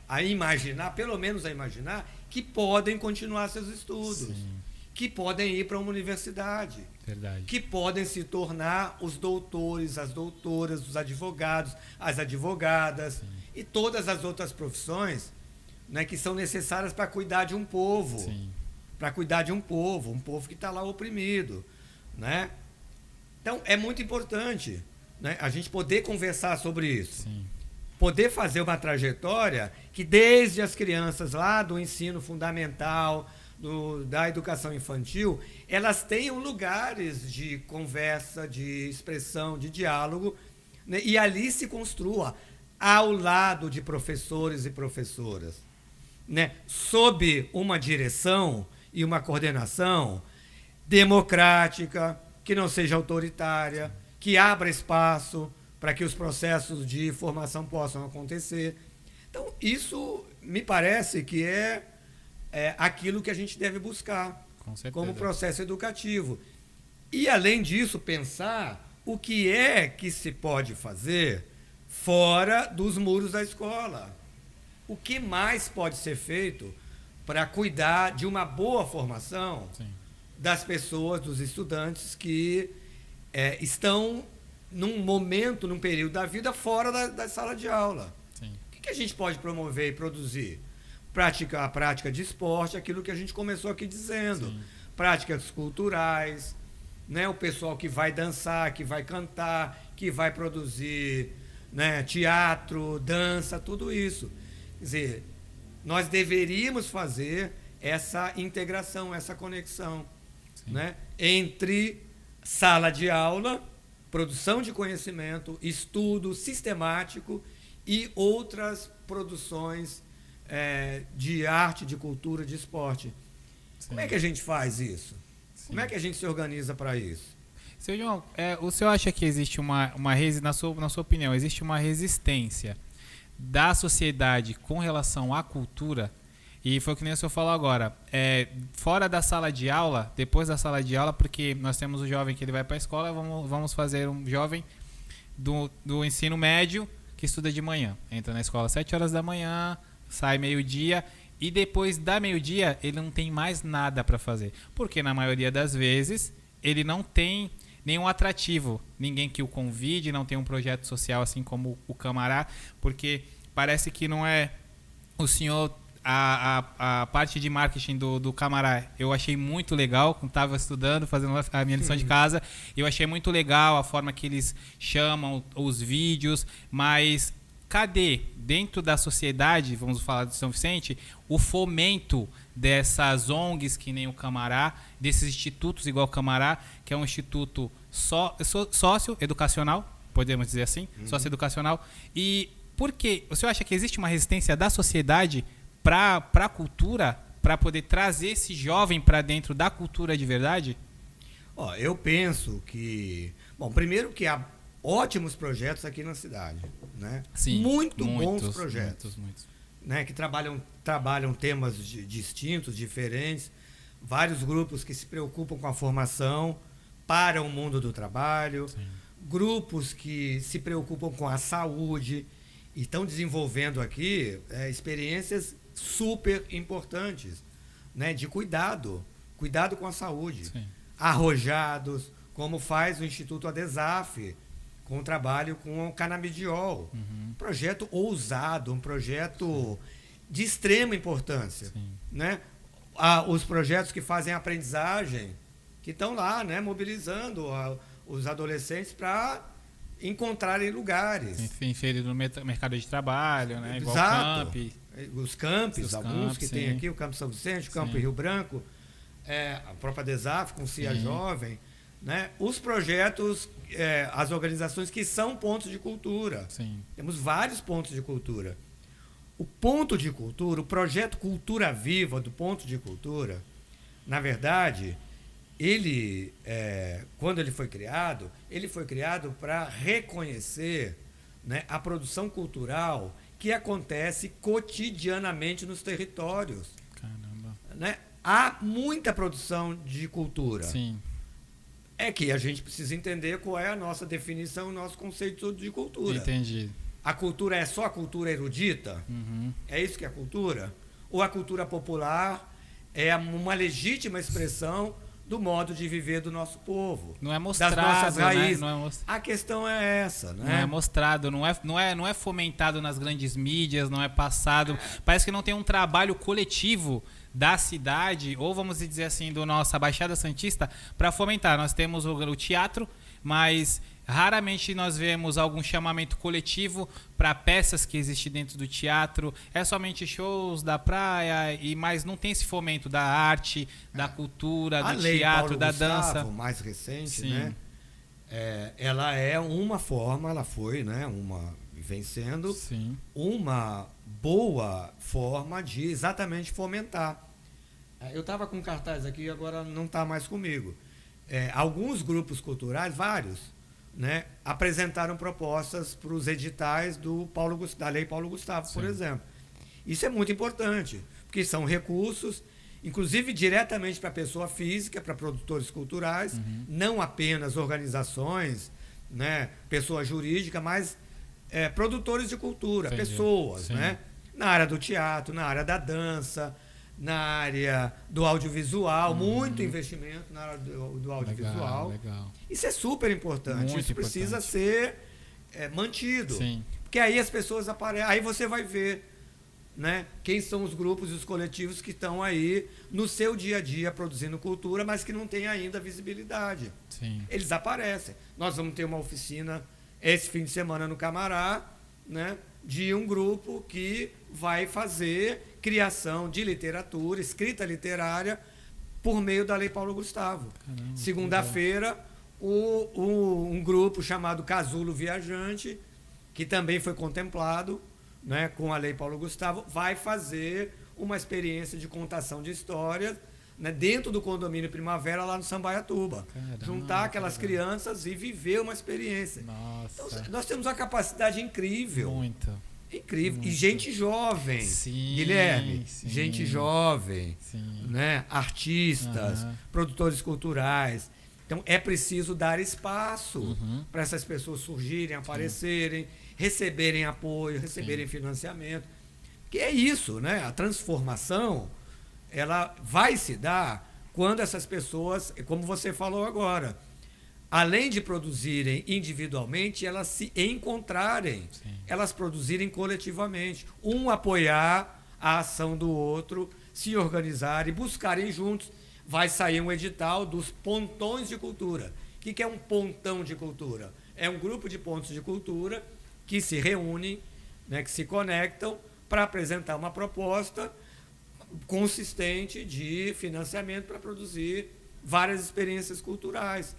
a imaginar, pelo menos a imaginar, que podem continuar seus estudos, Sim. que podem ir para uma universidade, Verdade. que podem se tornar os doutores, as doutoras, os advogados, as advogadas, Sim. e todas as outras profissões, né, que são necessárias para cuidar de um povo. Sim. Para cuidar de um povo que está lá oprimido, né? Então, é muito importante, né, a gente poder conversar sobre isso. Sim. poder fazer uma trajetória que desde as crianças lá do ensino fundamental, da educação infantil, elas tenham lugares de conversa, de expressão, de diálogo, né? E ali se construa ao lado de professores e professoras, né? Sob uma direção e uma coordenação democrática, que não seja autoritária, que abra espaço para que os processos de formação possam acontecer. Então, isso me parece que é aquilo que a gente deve buscar como processo educativo. E, além disso, pensar o que é que se pode fazer fora dos muros da escola. O que mais pode ser feito para cuidar de uma boa formação das pessoas, dos estudantes que estão num momento, num período da vida fora da sala de aula. Sim. O que a gente pode promover e produzir? A prática de esporte, aquilo que a gente começou aqui dizendo. Sim. Práticas culturais, né? O pessoal que vai dançar, que vai cantar, que vai produzir, né, teatro, dança, tudo isso. Quer dizer, nós deveríamos fazer essa integração, essa conexão, né, entre sala de aula, produção de conhecimento, estudo sistemático e outras produções de arte, de cultura, de esporte. Sim. Como é que a gente faz isso? Sim. Como é que a gente se organiza para isso? Seu João, o senhor acha que existe na sua opinião, existe uma resistência da sociedade com relação à cultura? E foi o que nem o senhor falou agora, fora da sala de aula, depois da sala de aula, porque nós temos o jovem que ele vai para a escola, vamos fazer um jovem do ensino médio que estuda de manhã. Entra na escola às 7 horas da manhã, sai meio-dia, e depois da meio-dia ele não tem mais nada para fazer. Porque na maioria das vezes ele não tem nenhum atrativo, ninguém que o convide, não tem um projeto social assim como o Camará, porque parece que não é o senhor... A parte de marketing do Camará eu achei muito legal, quando estava estudando, fazendo a minha lição de casa, eu achei muito legal a forma que eles chamam os vídeos, mas cadê, dentro da sociedade, vamos falar de São Vicente, o fomento dessas ONGs que nem o Camará, desses institutos igual o Camará, que é um instituto socioeducacional, podemos dizer assim, socioeducacional, e por que? O senhor acha que existe uma resistência da sociedade para a cultura, para poder trazer esse jovem para dentro da cultura de verdade? Eu penso que... Bom, primeiro que há ótimos projetos aqui na cidade, né? Sim, muitos bons projetos. Muitos. Né? Que trabalham temas distintos, diferentes. Vários grupos que se preocupam com a formação para o mundo do trabalho. Sim. Grupos que se preocupam com a saúde e estão desenvolvendo aqui experiências super importantes, né, de cuidado com a saúde. Sim. Arrojados, como faz o Instituto ADESAF, com o trabalho com o canabidiol. Projeto ousado, um projeto de extrema importância. Né? Os projetos que fazem aprendizagem, que estão lá, né, mobilizando os adolescentes para encontrarem lugares. Inserido no mercado de trabalho, né? Igual Exato. O Camp. Os campos, alguns que tem aqui, o Campo São Vicente, o Campo Rio Branco, a própria DESAF com o CIA Jovem, né? Os projetos, as organizações que são pontos de cultura. Sim. Temos vários pontos de cultura. O ponto de cultura, o projeto Cultura Viva do Ponto de Cultura, na verdade, ele, quando ele foi criado para reconhecer, né, a produção cultural que acontece cotidianamente nos territórios. Caramba. Né? Há muita produção de cultura. Sim. É que a gente precisa entender qual é a nossa definição, o nosso conceito de cultura. Entendi. A cultura é só a cultura erudita? É isso que é a cultura? Ou a cultura popular é uma legítima expressão do modo de viver do nosso povo, não é mostrado, das nossas raízes. Né? Não é A questão é essa, né? Não é mostrado, não é fomentado nas grandes mídias, não é passado. Parece que não tem um trabalho coletivo da cidade, ou vamos dizer assim, do nossa Baixada Santista, para fomentar. Nós temos o teatro, mas Raramente nós vemos algum chamamento coletivo para peças que existem dentro do teatro. É somente shows da praia, mas não tem esse fomento da arte, da cultura, do teatro, da dança. Mais recente, Sim. né? Ela é uma forma, ela foi, né? Vem sendo Sim. uma boa forma de exatamente fomentar. Eu estava com cartaz aqui, agora não está mais comigo. Alguns grupos culturais, vários, né, apresentaram propostas para os editais da Lei Paulo Gustavo, por exemplo. Isso é muito importante, porque são recursos, inclusive diretamente para a pessoa física, para produtores culturais, não apenas organizações, né, pessoa jurídica, mas produtores de cultura, Entendi. Pessoas, né, na área do teatro, na área da dança, na área do audiovisual, muito investimento na área do audiovisual. Legal. Isso é super importante, Muito isso precisa ser mantido. Sim. Porque aí as pessoas aparecem, aí você vai ver, né, quem são os grupos e os coletivos que estão aí no seu dia a dia produzindo cultura, mas que não têm ainda visibilidade. Sim. Eles aparecem. Nós vamos ter uma oficina esse fim de semana no Camará, né, de um grupo que vai fazer criação de literatura, escrita literária, por meio da Lei Paulo Gustavo. Segunda-feira, um grupo chamado Casulo Viajante, que também foi contemplado, né, com a Lei Paulo Gustavo, vai fazer uma experiência de contação de histórias, né, dentro do condomínio Primavera, lá no Sambaiatuba. Juntar aquelas crianças e viver uma experiência. Nossa. Então, nós temos uma capacidade incrível. Muito. Incrível. E gente jovem, Sim, Guilherme. sim. Gente jovem, Sim. né? Artistas, produtores culturais. Então, é preciso dar espaço para essas pessoas surgirem, aparecerem, receberem apoio, receberem financiamento. Que é isso, né? A transformação, ela vai se dar quando essas pessoas, como você falou agora, além de produzirem individualmente, elas se encontrarem, elas produzirem coletivamente. Um apoiar a ação do outro, se organizarem, buscarem juntos. Vai sair um edital dos pontões de cultura. O que é um pontão de cultura? É um grupo de pontos de cultura que se reúnem, né, que se conectam para apresentar uma proposta consistente de financiamento para produzir várias experiências culturais.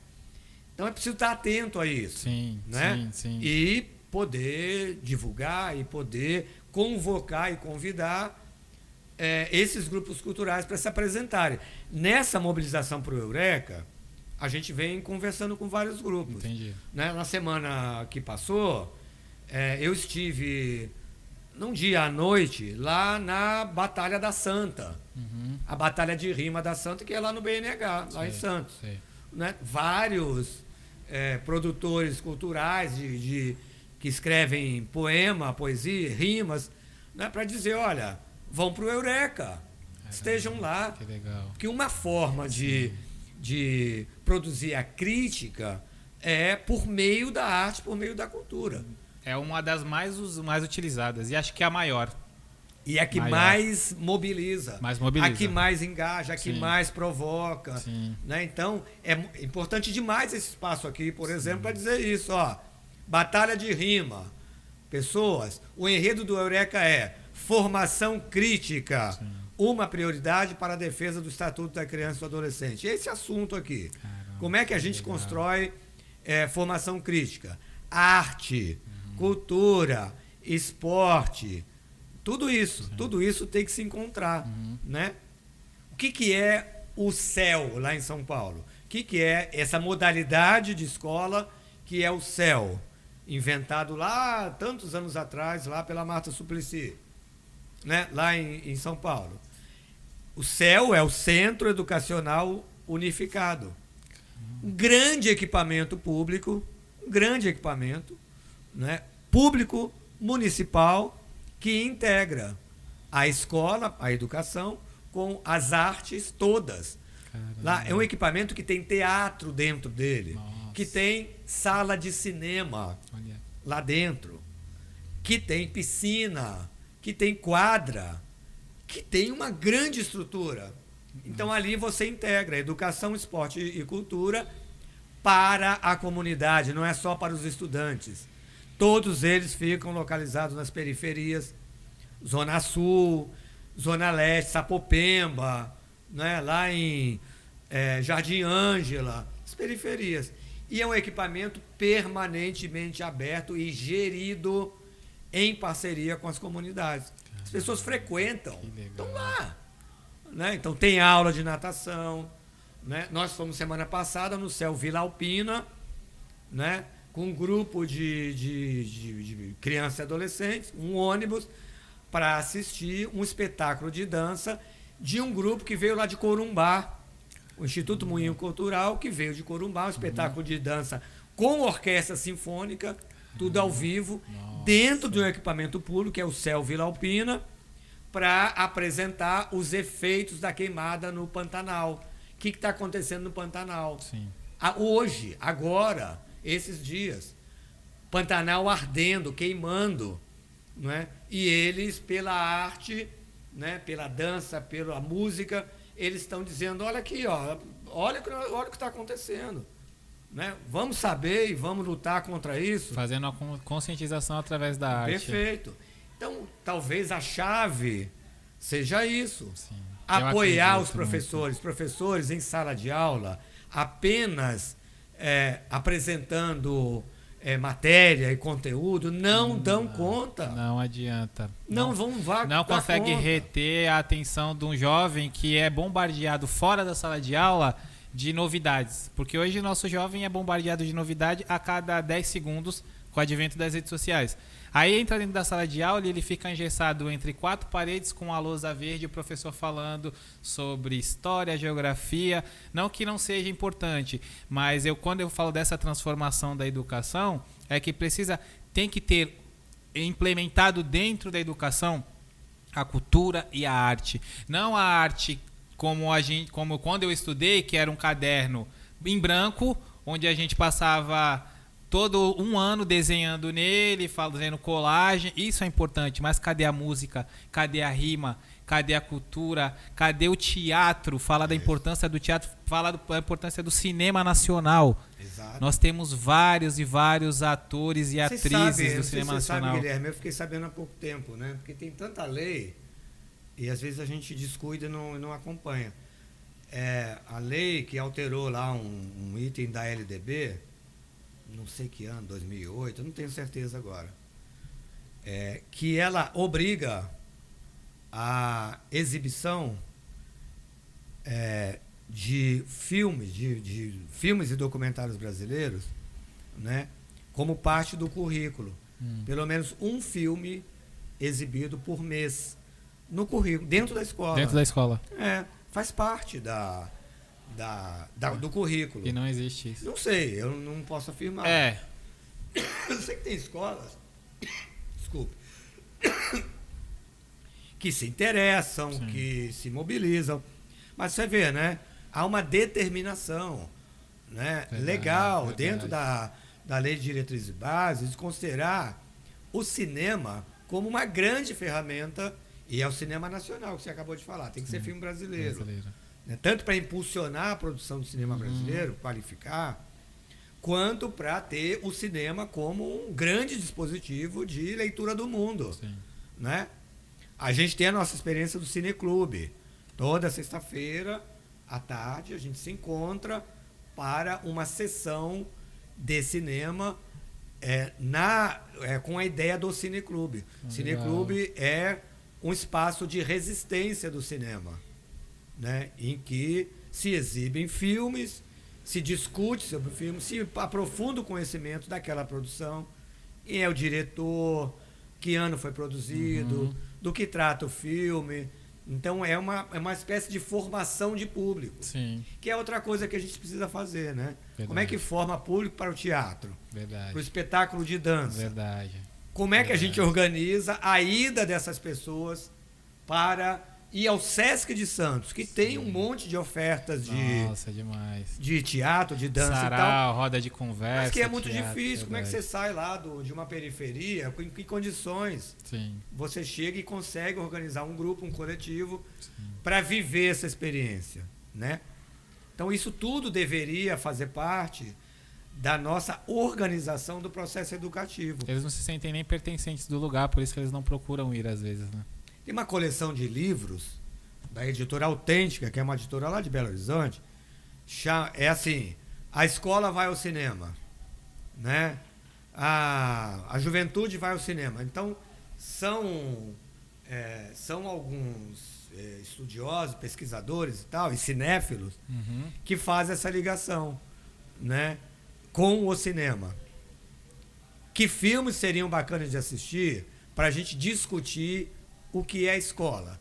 Então é preciso estar atento a isso. Sim, né? sim. E poder divulgar e poder convocar e convidar esses grupos culturais para se apresentarem. Nessa mobilização para o Eureka, a gente vem conversando com vários grupos. Entendi. Né? Na semana que passou, eu estive, num dia à noite, lá na Batalha da Santa. A Batalha de Rima da Santa, que é lá no BNH, lá em Santos. Né? Vários produtores culturais que escrevem poema, poesia, rimas, né? Para dizer, olha, vão para o Eureka, estejam lá. Que legal. Porque uma forma de produzir a crítica é por meio da arte, por meio da cultura. É uma das mais utilizadas e acho que é a maior. E a que mais mobiliza. A que mais engaja, a que mais provoca. Né? Então, é importante demais esse espaço aqui, por exemplo, para dizer isso. Ó, Batalha de Rima. Pessoas, o enredo do Eureka é formação crítica. Uma prioridade para a defesa do Estatuto da Criança e do Adolescente. Esse assunto aqui. Caramba, como é que a gente constrói formação crítica? Arte, cultura, esporte, tudo isso tem que se encontrar. Né? O que é o CEL lá em São Paulo? O que é essa modalidade de escola que é o CEL? Inventado lá tantos anos atrás, lá pela Marta Suplicy, né? Lá em São Paulo. O CEL é o Centro Educacional Unificado. Um grande equipamento público, né? Público, municipal, que integra a escola, a educação, com as artes todas. Caramba. Lá é um equipamento que tem teatro dentro dele. Nossa. Que tem sala de cinema lá dentro, que tem piscina, que tem quadra, que tem uma grande estrutura. Então ali você integra educação, esporte e cultura para a comunidade, não é só para os estudantes. Todos eles ficam localizados nas periferias, Zona Sul, Zona Leste, Sapopemba, né, lá em Jardim Ângela, as periferias. E é um equipamento permanentemente aberto e gerido em parceria com as comunidades. As pessoas frequentam, estão lá. Né? Então tem aula de natação. Né? Nós fomos semana passada no Céu Vila Alpina, né? Com um grupo de crianças e adolescentes, um ônibus, para assistir um espetáculo de dança de um grupo que veio lá de Corumbá, o Instituto Moinho Cultural, que veio de Corumbá, um espetáculo de dança com orquestra sinfônica, tudo ao vivo, dentro de um equipamento público, que é o Céu Vila Alpina, para apresentar os efeitos da queimada no Pantanal. O que está acontecendo no Pantanal? Sim. Hoje, agora, esses dias, Pantanal ardendo, queimando, não é? E eles, pela arte, né, pela dança, pela música, eles estão dizendo, olha aqui, ó, olha o que está acontecendo. Né? Vamos saber e vamos lutar contra isso. Fazendo a conscientização através da arte. Perfeito. Então, talvez a chave seja isso. Sim. Apoiar os professores em sala de aula, apenas apresentando matéria e conteúdo, não dão conta. Não adianta. Não consegue reter a atenção de um jovem que é bombardeado fora da sala de aula de novidades. Porque hoje o nosso jovem é bombardeado de novidade a cada 10 segundos com o advento das redes sociais. Aí entra dentro da sala de aula e ele fica engessado entre 4 paredes com a lousa verde, o professor falando sobre história, geografia. Não que não seja importante, mas quando eu falo dessa transformação da educação, é que tem que ter implementado dentro da educação a cultura e a arte. Não a arte como quando eu estudei, que era um caderno em branco, onde a gente passava todo um ano desenhando nele, fazendo colagem. Isso é importante, mas cadê a música? Cadê a rima? Cadê a cultura? Cadê o teatro? Fala da importância do teatro, fala da importância do cinema nacional. Exato. Nós temos vários e vários atores e atrizes do cinema nacional. Sabe, Guilherme, eu fiquei sabendo há pouco tempo, né? Porque tem tanta lei e às vezes a gente descuida e não acompanha. A lei que alterou lá um item da LDB, não sei que ano, 2008, eu não tenho certeza agora, que ela obriga a exibição de filmes, de filmes e documentários brasileiros, né, como parte do currículo. Pelo menos um filme exibido por mês no currículo, dentro da escola. Dentro da escola. Faz parte do currículo. E não existe isso. Não sei, eu não posso afirmar. Eu sei que tem escolas, desculpe, que se interessam, sim, que se mobilizam. Mas você vê, né? Há uma determinação, né, legal, dentro da Lei de Diretrizes e Bases, de considerar o cinema como uma grande ferramenta, e é o cinema nacional que você acabou de falar, tem que ser filme brasileiro. Né? Tanto para impulsionar a produção do cinema brasileiro, qualificar, quanto para ter o cinema como um grande dispositivo de leitura do mundo. Né? A gente tem a nossa experiência do Cineclube. Toda sexta-feira, à tarde, a gente se encontra para uma sessão de cinema com a ideia do Cineclube. O Cineclube é um espaço de resistência do cinema, né? Em que se exibem filmes, se discute sobre o filme, se aprofunda o conhecimento daquela produção, quem é o diretor, que ano foi produzido, do que trata o filme. Então é uma espécie de formação de público. Sim. Que é outra coisa que a gente precisa fazer, né? Verdade. Como é que forma público para o teatro? Verdade. Para o espetáculo de dança? Verdade. Como é que a gente organiza a ida dessas pessoas para ir ao Sesc de Santos, que tem um monte de ofertas de teatro, de dança Sarau, e tal. roda de conversa. Mas que é muito teatro, difícil. verdade. Como é que você sai lá de uma periferia? Em que condições você chega e consegue organizar um grupo, um coletivo, para viver essa experiência, né? Então isso tudo deveria fazer parte da nossa organização do processo educativo. Eles não se sentem nem pertencentes do lugar, por isso que eles não procuram ir às vezes, né? Tem uma coleção de livros da editora Autêntica, que é uma editora lá de Belo Horizonte. É assim, a escola vai ao cinema, né? A juventude vai ao cinema. Então, são alguns estudiosos, pesquisadores e tal, e cinéfilos, que fazem essa ligação, né, com o cinema. Que filmes seriam bacanas de assistir para a gente discutir o que é a escola?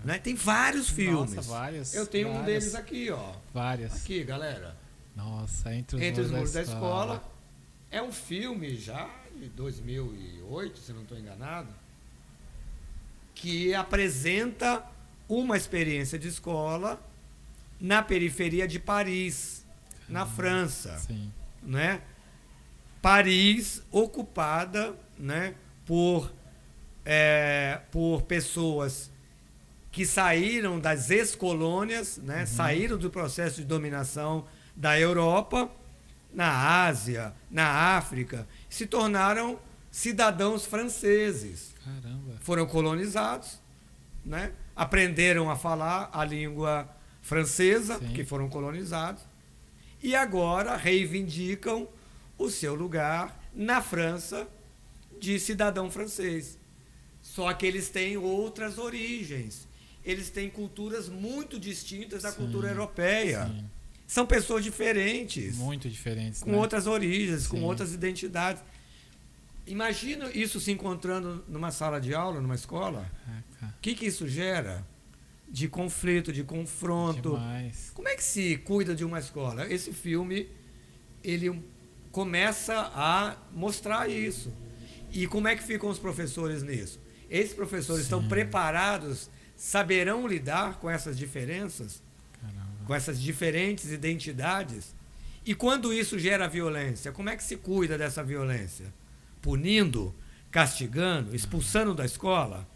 Né? Tem vários filmes. Nossa, vários. Eu tenho um deles aqui, ó. Várias. Aqui, galera. Nossa, Entre os Muros da Escola. É um filme já de 2008, se não estou enganado, que apresenta uma experiência de escola na periferia de Paris, na França. Sim. Né? Paris ocupada, né, por pessoas que saíram das ex-colônias, né, saíram do processo de dominação da Europa, na Ásia, na África, se tornaram cidadãos franceses. Caramba. Foram colonizados, né, aprenderam a falar a língua francesa, Sim. porque foram colonizados, e agora reivindicam o seu lugar na França de cidadão francês. Só que eles têm outras origens. Eles têm culturas muito distintas da Sim, cultura europeia. sim. São pessoas diferentes. Muito diferentes, Com né? outras origens, com Sim. outras identidades. Imagina isso se encontrando numa sala de aula, numa escola. Caraca, O que isso gera? De conflito, de confronto. demais. Como é que se cuida de uma escola? Esse filme, ele começa a mostrar isso. E como é que ficam os professores nisso? Esses professores estão preparados, saberão lidar com essas diferenças, Caramba. com essas diferentes identidades? E quando isso gera violência, como é que se cuida dessa violência? Punindo, castigando, expulsando da escola?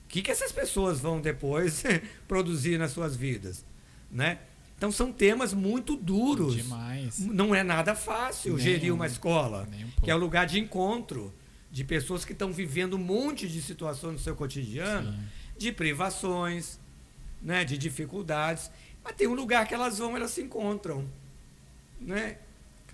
O que essas pessoas vão depois produzir nas suas vidas? Né? Então são temas muito duros. Demais. Não é nada fácil gerir uma escola, nem um que é o pouco. lugar de encontro de pessoas que estão vivendo um monte de situações no seu cotidiano, Sim. de privações, né, de dificuldades, mas tem um lugar que elas vão, elas se encontram. Né?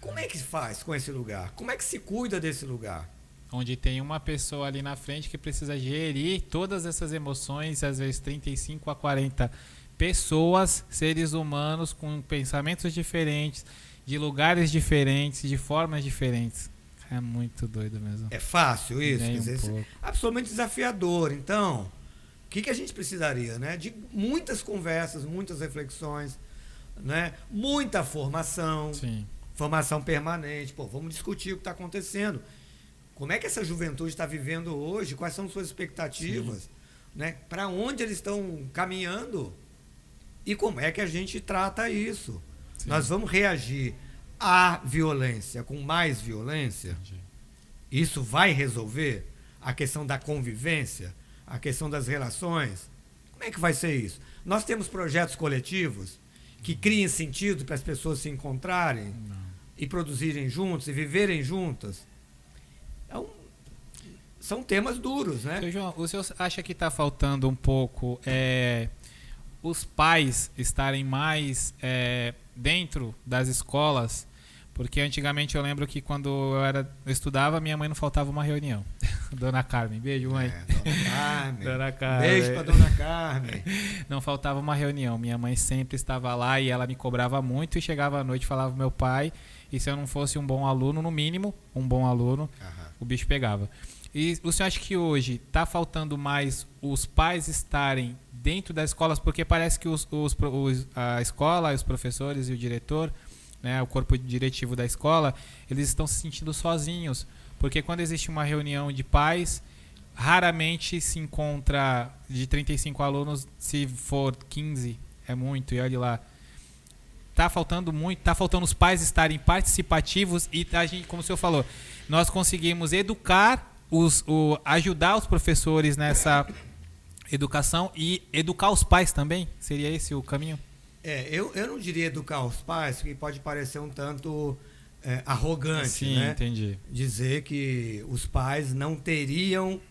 Como é que se faz com esse lugar? Como é que se cuida desse lugar? Onde tem uma pessoa ali na frente que precisa gerir todas essas emoções, às vezes 35 a 40 pessoas, seres humanos com pensamentos diferentes, de lugares diferentes, de formas diferentes. É muito doido mesmo. É fácil isso? Nem Quer um dizer, pouco. absolutamente desafiador. Então, o que a gente precisaria? Né? De muitas conversas, muitas reflexões, né? Muita formação, Sim. formação permanente. Pô, vamos discutir o que está acontecendo. Como é que essa juventude está vivendo hoje? Quais são suas expectativas? Né? Para onde eles estão caminhando? E como é que a gente trata isso? Sim. Nós vamos reagir à violência com mais violência? Entendi. Isso vai resolver a questão da convivência, a questão das relações? Como é que vai ser isso? Nós temos projetos coletivos que criem sentido para as pessoas se encontrarem e produzirem juntos e viverem juntas. Então, são temas duros, né? Seu João, o senhor acha que está faltando um pouco os pais estarem mais dentro das escolas? Porque antigamente eu lembro que quando eu estudava, minha mãe não faltava uma reunião. Dona Carmen, beijo, mãe. Dona Carmen. Dona Carmen. Beijo para Dona Carmen. Não faltava uma reunião. Minha mãe sempre estava lá e ela me cobrava muito e chegava à noite e falava pro meu pai. E se eu não fosse um bom aluno, no mínimo, um bom aluno, o bicho pegava. E o senhor acha que hoje está faltando mais os pais estarem dentro das escolas? Porque parece que a escola, os professores e o diretor, né, o corpo diretivo da escola, eles estão se sentindo sozinhos. Porque quando existe uma reunião de pais, raramente se encontra de 35 alunos, se for 15, é muito, e olha lá. Tá faltando muito, tá faltando os pais estarem participativos e a gente, como o senhor falou, nós conseguimos educar, ajudar os professores nessa educação e educar os pais também? Seria esse o caminho? Eu não diria educar os pais, que pode parecer um tanto arrogante, Sim, né? entendi. Dizer que os pais não teriam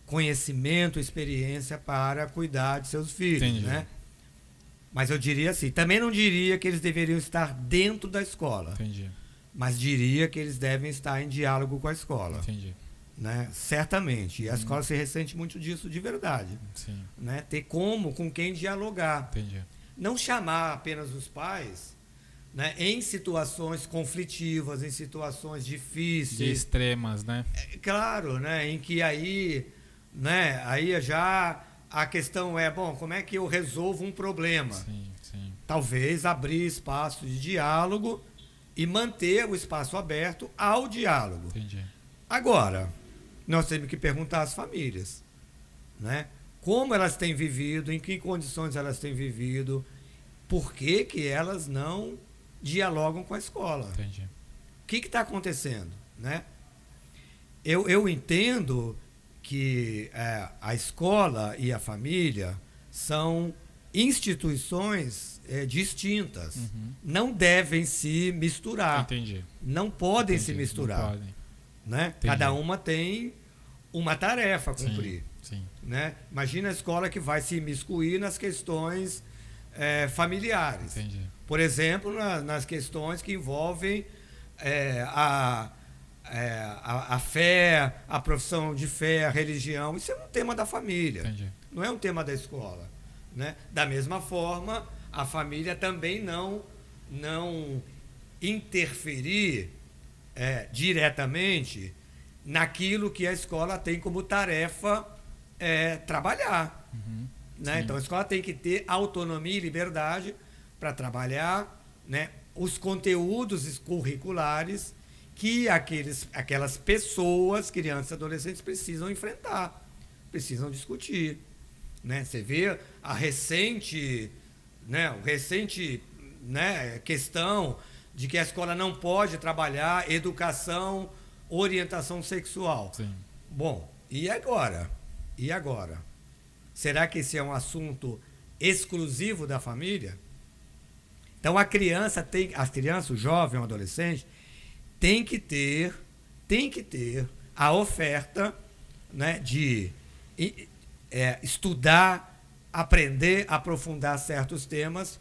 conhecimento, experiência para cuidar de seus filhos, Entendi. né? Mas eu diria assim, também não diria que eles deveriam estar dentro da escola, Entendi. mas diria que eles devem estar em diálogo com a escola, Entendi. né? Certamente. E a escola se ressente muito disso de verdade, Sim, né? Ter com quem dialogar. entendi. Não chamar apenas os pais, né, em situações conflitivas, em situações De difíceis. extremas, né? Claro, né, em que aí, né, aí já a questão é, bom, como é que eu resolvo um problema? Sim, sim. Talvez abrir espaço de diálogo e manter o espaço aberto ao diálogo. Entendi. Agora, nós temos que perguntar às famílias, né? Como elas têm vivido, em que condições elas têm vivido, por que que elas não dialogam com a escola. Entendi. O que está acontecendo, né? Eu entendo que a escola e a família são instituições distintas. Uhum. Não devem se misturar. Entendi. Não podem Entendi. se misturar. Não podem. Né? Entendi. Cada uma tem uma tarefa a Sim, cumprir. sim. Né? Imagina a escola que vai se imiscuir nas questões familiares. Entendi. Por exemplo, nas questões que envolvem a fé, a profissão de fé, a religião. Isso é um tema da família, Entendi. não é um tema da escola. Né? Da mesma forma, a família também não interferir diretamente naquilo que a escola tem como tarefa trabalhar. Uhum. Né? Então, a escola tem que ter autonomia e liberdade para trabalhar, né, os conteúdos curriculares que aquelas pessoas, crianças e adolescentes, precisam enfrentar, precisam discutir. Né? Você vê a recente questão de que a escola não pode trabalhar educação, orientação sexual. Sim. Bom, e agora? E agora? Será que esse é um assunto exclusivo da família? Então as crianças, o jovem, o adolescente, tem que ter a oferta, né, de estudar, aprender, aprofundar certos temas,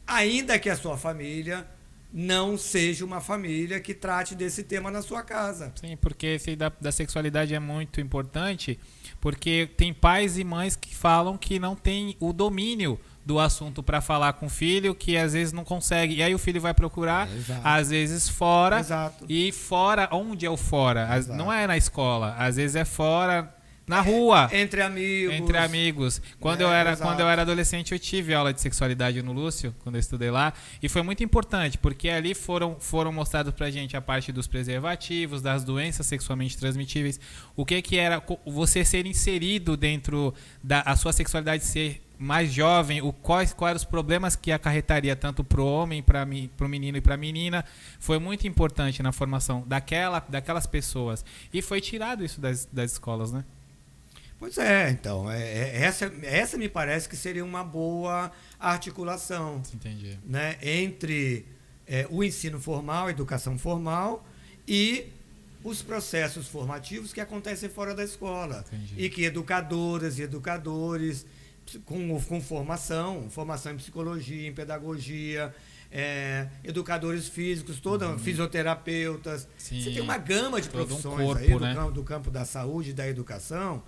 ainda que a sua família não seja uma família que trate desse tema na sua casa. Sim, porque esse da sexualidade é muito importante, porque tem pais e mães que falam que não tem o domínio do assunto para falar com o filho, que às vezes não consegue. E aí o filho vai procurar, às vezes fora. Exato. E fora, onde é o fora? Exato. Não é na escola, às vezes é fora, na rua. Entre amigos. Entre amigos. Quando eu era adolescente, eu tive aula de sexualidade no Lúcio, quando eu estudei lá, e foi muito importante, porque ali foram mostrados pra gente a parte dos preservativos, das doenças sexualmente transmitíveis, o que era você ser inserido dentro a sua sexualidade, ser mais jovem, quais eram os problemas que acarretaria tanto pro homem, pro menino e pra menina. Foi muito importante na formação daquelas pessoas. E foi tirado isso das escolas, né? Pois é, então, essa me parece que seria uma boa articulação. Entendi. Né, entre o ensino formal, a educação formal e os processos formativos que acontecem fora da escola. Entendi. E que educadoras e educadores com formação em psicologia, em pedagogia, educadores físicos, fisioterapeutas. Sim, você tem uma gama de todo profissões corpo, aí né? do campo da saúde e da educação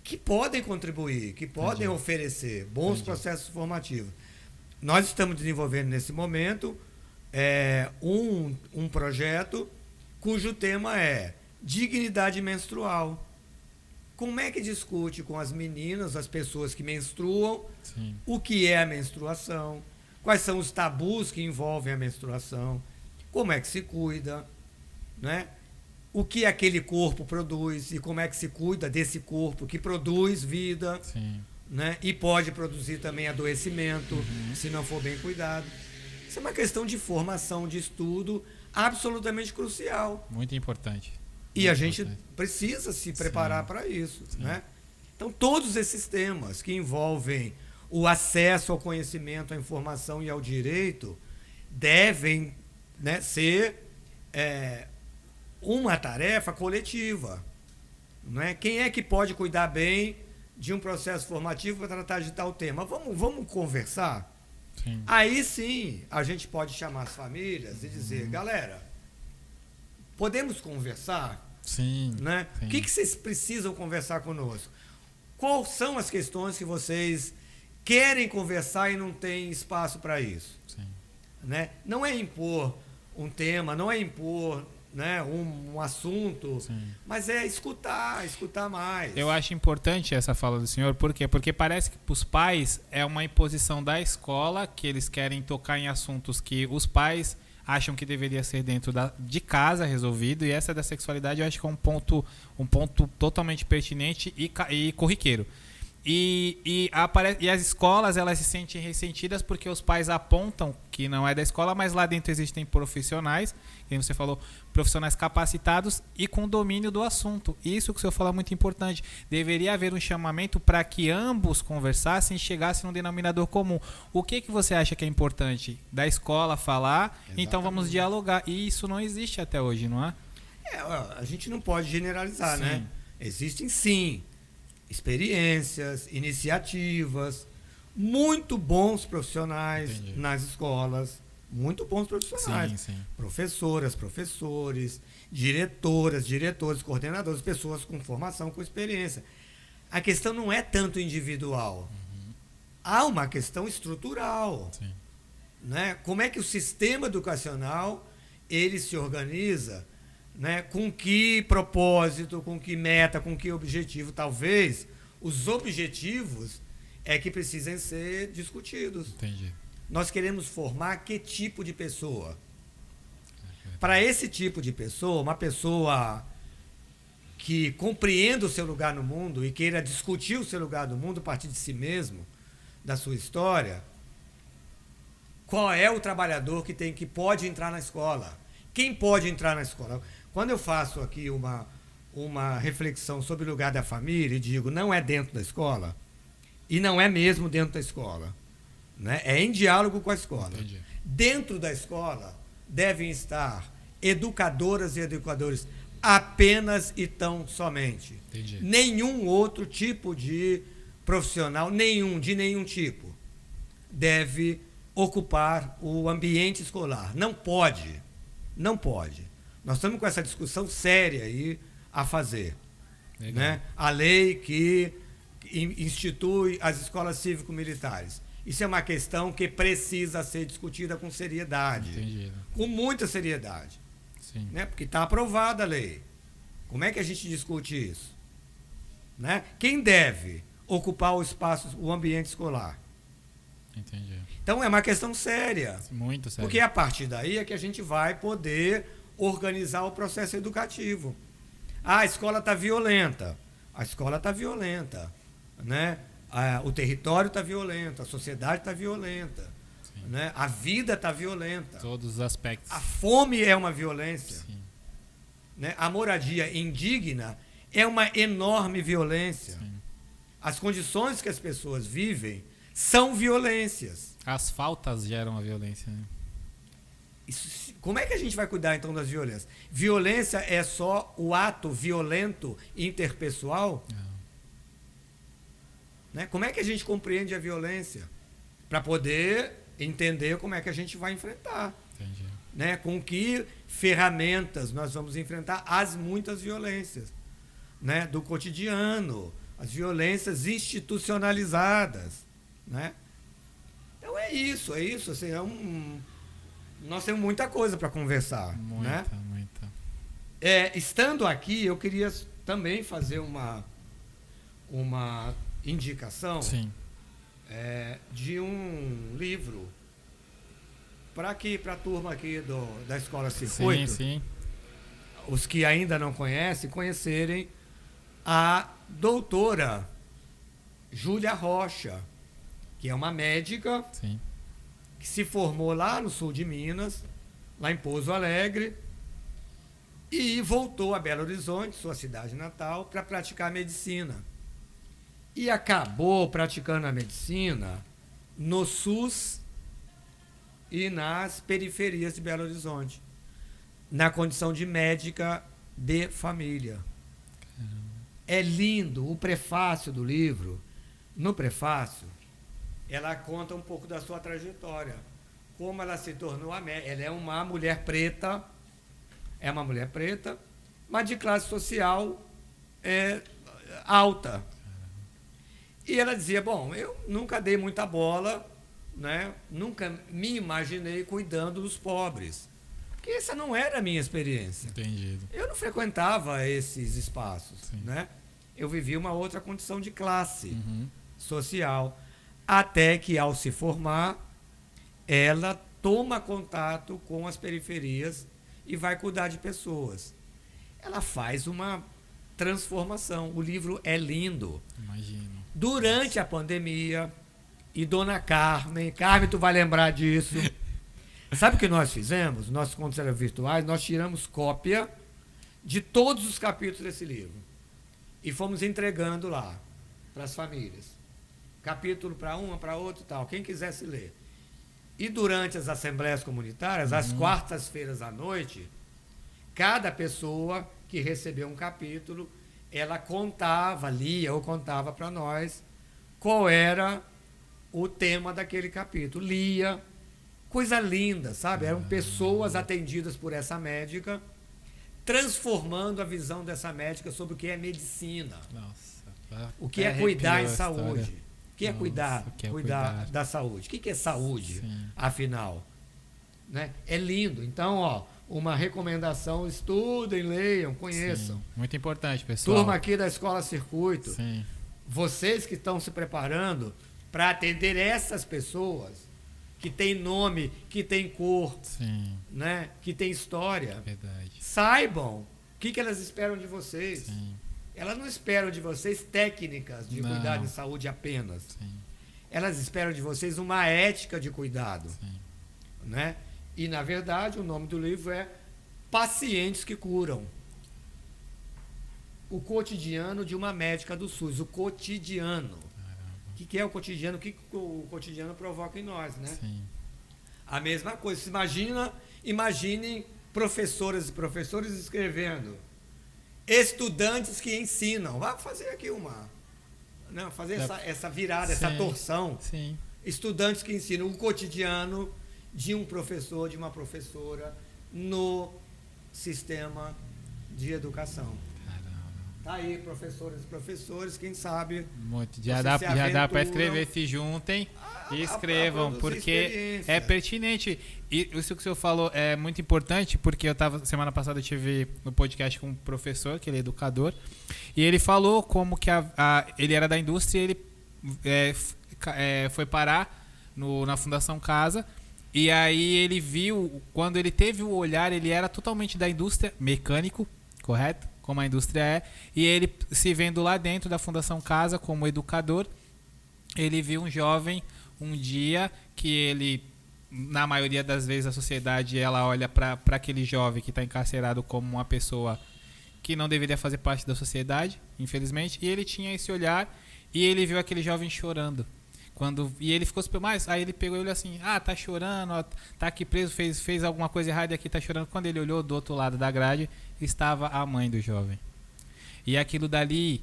que podem contribuir, que podem oferecer bons processos formativos. Nós estamos desenvolvendo nesse momento um projeto cujo tema é dignidade menstrual. Como é que discute com as meninas, as pessoas que menstruam, Sim. o que é a menstruação, quais são os tabus que envolvem a menstruação, como é que se cuida, né? O que aquele corpo produz e como é que se cuida desse corpo que produz vida. Sim. Né? E pode produzir também adoecimento, se não for bem cuidado. Isso é uma questão de formação, de estudo absolutamente crucial. Muito importante. E a gente precisa se preparar para isso. Né? Então, todos esses temas que envolvem o acesso ao conhecimento, à informação e ao direito devem, né, ser uma tarefa coletiva. Não é? Quem é que pode cuidar bem de um processo formativo para tratar de tal tema? Vamos conversar? Sim. Aí sim, a gente pode chamar as famílias e dizer, galera, podemos conversar? Sim. Né? Sim. O que vocês precisam conversar conosco? Quais são as questões que vocês querem conversar e não tem espaço para isso? Sim. Né? Não é impor um tema, não é impor, né, um assunto, Sim. mas é escutar mais. Eu acho importante essa fala do senhor, por quê? Porque parece que para os pais é uma imposição da escola, que eles querem tocar em assuntos que os pais acham que deveria ser dentro de casa resolvido, e essa da sexualidade eu acho que é um ponto totalmente pertinente e corriqueiro. E as escolas, elas se sentem ressentidas porque os pais apontam que não é da escola, mas lá dentro existem profissionais, como você falou, profissionais capacitados e com domínio do assunto. Isso que o senhor falou é muito importante. Deveria haver um chamamento para que ambos conversassem e chegassem num denominador comum. O que você acha que é importante? Da escola falar, Exatamente. Então vamos dialogar. E isso não existe até hoje, não é? A gente não pode generalizar, Sim. né? Existem sim experiências, iniciativas, muito bons profissionais Entendi. nas escolas, muito bons profissionais. Sim, sim. Professoras, professores, diretoras, diretores, coordenadores, pessoas com formação, com experiência. A questão não é tanto individual. Há uma questão estrutural. Sim. Né? Como é que o sistema educacional ele se organiza, né? Com que propósito, com que meta, com que objetivo? Talvez os objetivos é que precisem ser discutidos. Entendi. Nós queremos formar que tipo de pessoa? Para esse tipo de pessoa, uma pessoa que compreenda o seu lugar no mundo e queira discutir o seu lugar no mundo a partir de si mesmo, da sua história, qual é o trabalhador que pode entrar na escola? Quem pode entrar na escola? Quando eu faço aqui uma reflexão sobre o lugar da família e digo não é dentro da escola, e não é mesmo dentro da escola, né? É em diálogo com a escola. Entendi. Dentro da escola devem estar educadoras e educadores apenas e tão somente. Entendi. Nenhum outro tipo de profissional, de nenhum tipo, deve ocupar o ambiente escolar. Não pode. Não pode. Nós estamos com essa discussão séria aí a fazer. Né? A lei que institui as escolas cívico-militares. Isso é uma questão que precisa ser discutida com seriedade. Entendi. Com muita seriedade. Sim. Né? Porque está aprovada a lei. Como é que a gente discute isso? Né? Quem deve ocupar o espaço, o ambiente escolar? Entendi. Então é uma questão séria. Muito sério. Porque a partir daí é que a gente vai poder organizar o processo educativo. A escola está violenta. A escola está violenta. Né? O território está violento, a sociedade está violenta. Né? A vida está violenta. Todos os aspectos. A fome é uma violência. Sim. Né? A moradia indigna é uma enorme violência. Sim. As condições que as pessoas vivem são violências. As faltas geram a violência, né? Como é que a gente vai cuidar então das violências? Violência é só o ato violento interpessoal? Não. Né? Como é que a gente compreende a violência? Para poder entender como é que a gente vai enfrentar. Entendi. Né? Com que ferramentas nós vamos enfrentar as muitas violências, né? Do cotidiano, as violências institucionalizadas. Né? Então é isso. Assim, nós temos muita coisa para conversar. Muita, né? muita. Estando aqui, eu queria também fazer uma indicação de um livro para a turma aqui da Escola Circuito, Sim. os que ainda não conhecem, conhecerem a doutora Júlia Rocha, que é uma médica que se formou lá no sul de Minas, lá em Pouso Alegre, e voltou a Belo Horizonte, sua cidade natal, para praticar medicina. E acabou praticando a medicina no SUS e nas periferias de Belo Horizonte, na condição de médica de família. É lindo o prefácio do livro. No prefácio, ela conta um pouco da sua trajetória, como ela se tornou a médica. Ela é uma mulher preta, mas de classe social alta. E ela dizia, bom, eu nunca dei muita bola, né? Nunca me imaginei cuidando dos pobres. Porque essa não era a minha experiência. Entendido. Eu não frequentava esses espaços, Sim. né? Eu vivia uma outra condição de classe social. Até que, ao se formar, ela toma contato com as periferias e vai cuidar de pessoas. Ela faz uma transformação. O livro é lindo. Imagino. Durante a pandemia, e Dona Carmen, tu vai lembrar disso. Sabe o que nós fizemos? Nossos encontros eram virtuais, nós tiramos cópia de todos os capítulos desse livro. E fomos entregando lá, para as famílias. Capítulo para uma, para outra e tal, quem quisesse ler. E durante as assembleias comunitárias, às quartas-feiras à noite, cada pessoa que recebeu um capítulo, ela lia ou contava para nós qual era o tema daquele capítulo. Lia, coisa linda, sabe? Eram pessoas atendidas por essa médica, transformando a visão dessa médica sobre o que é medicina. Nossa, o que é cuidar em história. saúde. O que é cuidar da saúde. O que é saúde, Sim. afinal? Né? É lindo. Então, uma recomendação, estudem, leiam, conheçam. Sim. Muito importante, pessoal. Turma aqui da Escola Circuito, Sim. vocês que estão se preparando para atender essas pessoas que têm nome, que têm cor, Sim. né? Que têm história, Verdade. saibam o que elas esperam de vocês. Sim. Elas não esperam de vocês técnicas de cuidar de saúde apenas. Sim. Elas esperam de vocês uma ética de cuidado. Sim. Né? E, na verdade, o nome do livro é Pacientes que Curam. O cotidiano de uma médica do SUS. O cotidiano. O que é o cotidiano? O que o cotidiano provoca em nós, né? Sim. A mesma coisa. Imaginem professoras e professores escrevendo. Estudantes que ensinam. Vá fazer aqui fazer essa virada, essa torção. Sim. Estudantes que ensinam o cotidiano de um professor, de uma professora no sistema de educação. Tá aí, professoras e professores, quem sabe... Muito. Já dá para escrever, se juntem e escrevam, porque é pertinente. E isso que o senhor falou é muito importante, porque semana passada eu tive no podcast com um professor, que ele é educador, e ele falou como que ele era da indústria e ele foi parar na Fundação Casa, e aí ele viu, quando ele teve o olhar, ele era totalmente da indústria, mecânico, correto? Como a indústria é, e ele se vendo lá dentro da Fundação Casa como educador, ele viu um jovem um dia que ele, na maioria das vezes a sociedade ela olha para aquele jovem que está encarcerado como uma pessoa que não deveria fazer parte da sociedade, infelizmente, e ele tinha esse olhar e ele viu aquele jovem chorando. E ele ficou super mais, aí ele pegou e olhou assim, tá chorando, ó, tá aqui preso, fez alguma coisa errada e aqui tá chorando. Quando ele olhou do outro lado da grade, estava a mãe do jovem. E aquilo dali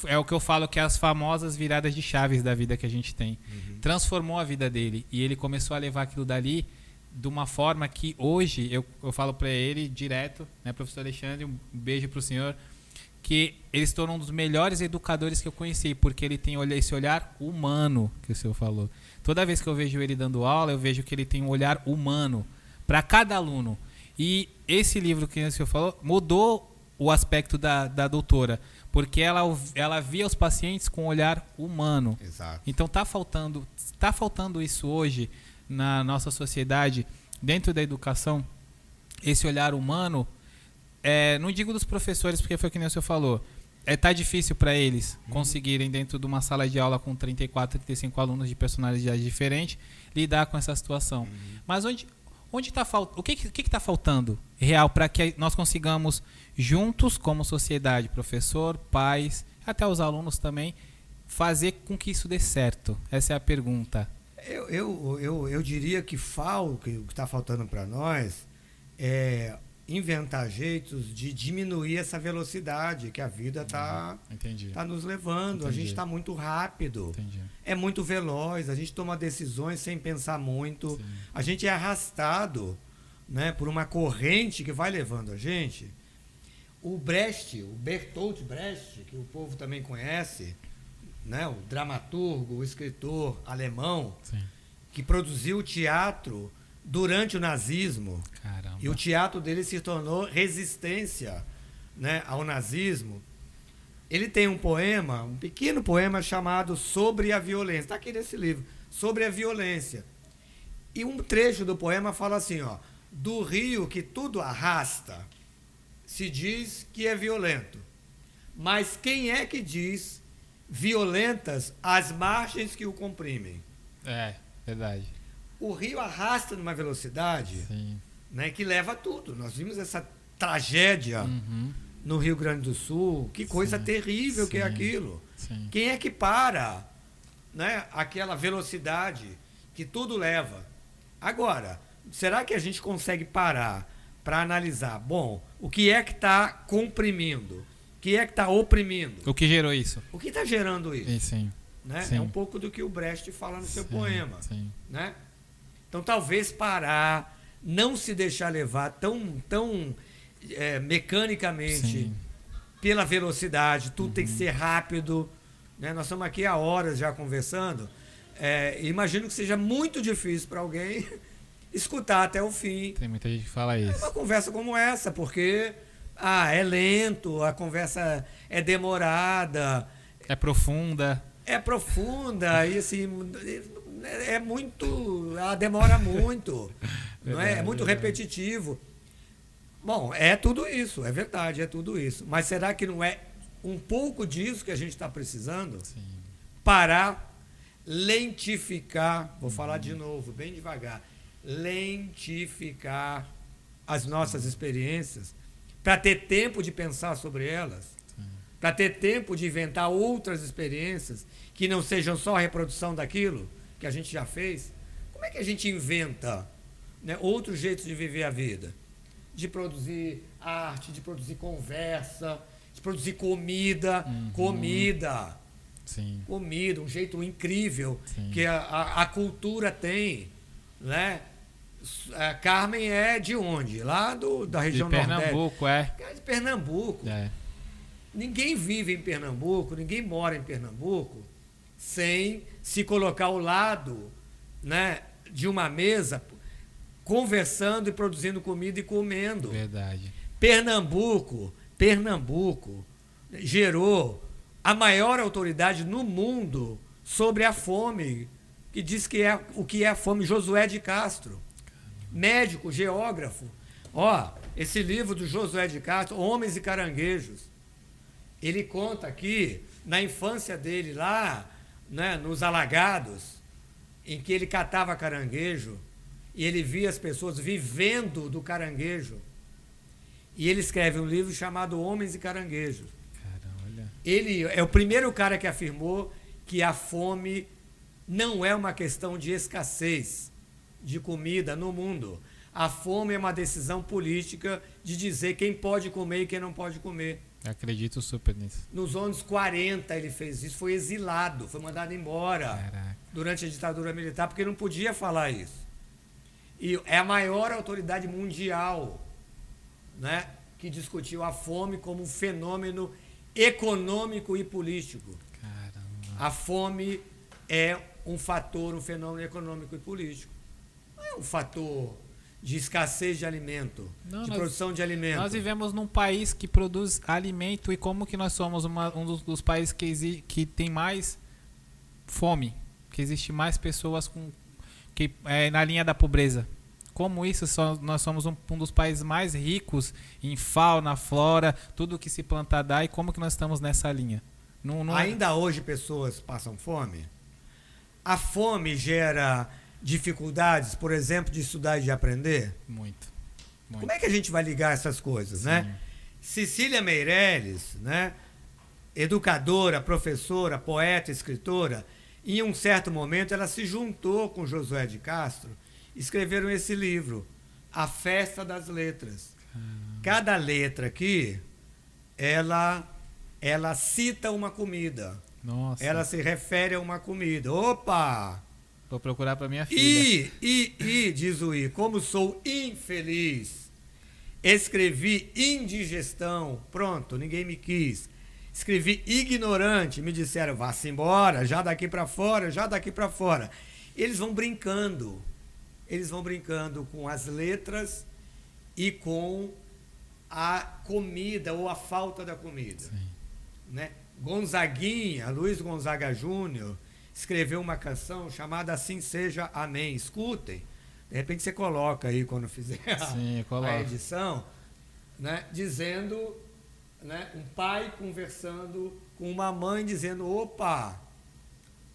é o que eu falo que é as famosas viradas de chaves da vida que a gente tem. Transformou a vida dele e ele começou a levar aquilo dali de uma forma que hoje, eu falo para ele direto, né, professor Alexandre, um beijo pro senhor, que ele se tornou um dos melhores educadores que eu conheci, porque ele tem esse olhar humano que o senhor falou. Toda vez que eu vejo ele dando aula, eu vejo que ele tem um olhar humano para cada aluno. E esse livro que o senhor falou mudou o aspecto da doutora, porque ela via os pacientes com um olhar humano. Exato. Então tá faltando isso hoje na nossa sociedade, dentro da educação, esse olhar humano. Não digo dos professores, porque foi o que nem o senhor falou. Tá difícil para eles conseguirem, dentro de uma sala de aula com 34, 35 alunos de personalidade diferente, lidar com essa situação. Mas onde tá o que está faltando real para que nós consigamos, juntos como sociedade, professor, pais, até os alunos também, fazer com que isso dê certo? Essa é a pergunta. Eu diria que o que está faltando para nós é inventar jeitos de diminuir essa velocidade que a vida está nos levando. Entendi. A gente está muito rápido, é muito veloz, a gente toma decisões sem pensar muito, a gente é arrastado, né, por uma corrente que vai levando a gente. O Bertolt Brecht, que o povo também conhece, né, o dramaturgo, o escritor alemão, que produziu teatro durante o nazismo. Caramba. E o teatro dele se tornou resistência, né, ao nazismo. Ele tem um pequeno poema chamado Sobre a Violência. Está aqui nesse livro, Sobre a Violência. E um trecho do poema fala assim, ó: do rio que tudo arrasta, se diz que é violento. Mas quem é que diz violentas as margens que o comprimem? É, verdade. O rio arrasta numa velocidade, né, que leva a tudo. Nós vimos essa tragédia no Rio Grande do Sul. Que coisa terrível que é aquilo. Quem é que para, né, aquela velocidade que tudo leva? Agora, será que a gente consegue parar para analisar? Bom, o que é que está comprimindo? O que é que está oprimindo? O que gerou isso? O que está gerando isso? Né? Sim. É um pouco do que o Brecht fala no seu poema. Né? Então, talvez parar, não se deixar levar tão mecanicamente pela velocidade, tudo tem que ser rápido. Né? Nós estamos aqui há horas já conversando. Imagino que seja muito difícil para alguém escutar até o fim. Tem muita gente que fala isso. Uma conversa como essa, porque é lento, a conversa é demorada. É profunda. E assim, é muito. Demora muito. Não é? É muito repetitivo. Bom, é tudo isso, é verdade, é tudo isso. Mas será que não é um pouco disso que a gente está precisando? Parar, lentificar, vou falar de novo, bem devagar, lentificar as nossas experiências para ter tempo de pensar sobre elas, para ter tempo de inventar outras experiências que não sejam só a reprodução daquilo que a gente já fez. Como é que a gente inventa, né, outros jeitos de viver a vida? De produzir arte, de produzir conversa, de produzir comida. Comida, um jeito incrível que a cultura tem, né? A Carmen é de onde? Lá da região de Pernambuco, Nordeste. É de Pernambuco. Ninguém vive em Pernambuco, ninguém mora em Pernambuco sem se colocar ao lado, né, de uma mesa, conversando e produzindo comida e comendo. Verdade. Pernambuco gerou a maior autoridade no mundo sobre a fome, que diz que o que é a fome, Josué de Castro. Médico, geógrafo. Esse livro do Josué de Castro, Homens e Caranguejos, ele conta aqui, na infância dele lá, né, nos Alagados, em que ele catava caranguejo, e ele via as pessoas vivendo do caranguejo. E ele escreve um livro chamado Homens e Caranguejos. Caramba. Ele é o primeiro cara que afirmou que a fome não é uma questão de escassez de comida no mundo. A fome é uma decisão política de dizer quem pode comer e quem não pode comer. Eu acredito super nisso. Nos anos 40 ele fez isso, foi exilado, foi mandado embora durante a ditadura militar, porque não podia falar isso. E é a maior autoridade mundial, né, que discutiu a fome como um fenômeno econômico e político. Caramba. A fome é um fator, um fenômeno econômico e político. Não é um fator de escassez de alimento, produção de alimento. Nós vivemos num país que produz alimento, e como que nós somos um dos países que tem mais fome, que existe mais pessoas na linha da pobreza. Como isso, nós somos um dos países mais ricos em fauna, flora, tudo que se plantar dá, e como que nós estamos nessa linha? Ainda hoje pessoas passam fome? A fome gera dificuldades, por exemplo, de estudar e de aprender? Muito. Como é que a gente vai ligar essas coisas, né? Cecília Meirelles, né, educadora, professora, poeta, escritora, Em um certo momento, ela se juntou com Josué de Castro, escreveram esse livro, A Festa das Letras. Cada letra aqui, ela cita uma comida. Nossa. Ela se refere a uma comida. Opa! Vou procurar para minha filha. Diz o I, como sou infeliz. Escrevi indigestão. Pronto, ninguém me quis. Escrevi ignorante. Me disseram, vá-se embora, já daqui para fora, já daqui para fora. Eles vão brincando. Eles vão brincando com as letras e com a comida ou a falta da comida. Sim. Né? Gonzaguinha, Luiz Gonzaga Júnior, escreveu uma canção chamada Assim Seja, Amém. Escutem. De repente você coloca aí quando fizer a edição, né? Dizendo, né? Um pai conversando com uma mãe dizendo, opa,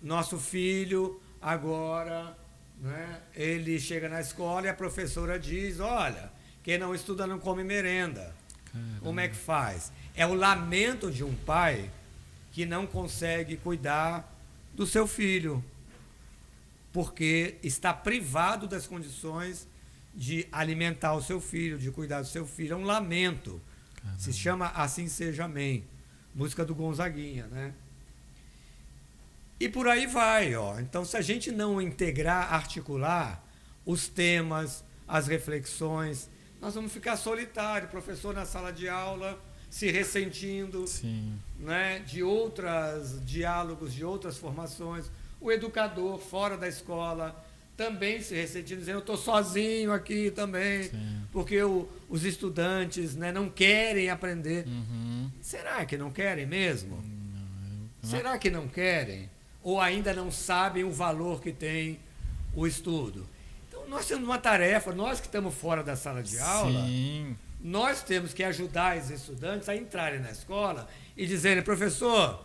nosso filho agora, né? Ele chega na escola e a professora diz, olha, quem não estuda não come merenda. Caramba. Como é que faz? É o lamento de um pai que não consegue cuidar do seu filho, porque está privado das condições de alimentar o seu filho, de cuidar do seu filho. É um lamento. Caramba. Se chama Assim Seja, Amém. Música do Gonzaguinha, né? E por aí vai, ó. Então, se a gente não integrar, articular os temas, as reflexões, nós vamos ficar solitários, professor na sala de aula, se ressentindo, Sim. né, de outros diálogos, de outras formações. O educador, fora da escola, também se ressentindo, dizendo, eu estou sozinho aqui também, Sim. porque os estudantes, né, não querem aprender. Uhum. Será que não querem mesmo? Não. Será que não querem? Ou ainda não sabem o valor que tem o estudo? Então, nós temos uma tarefa, nós que estamos fora da sala de aula, Sim. nós temos que ajudar os estudantes a entrarem na escola e dizerem, professor,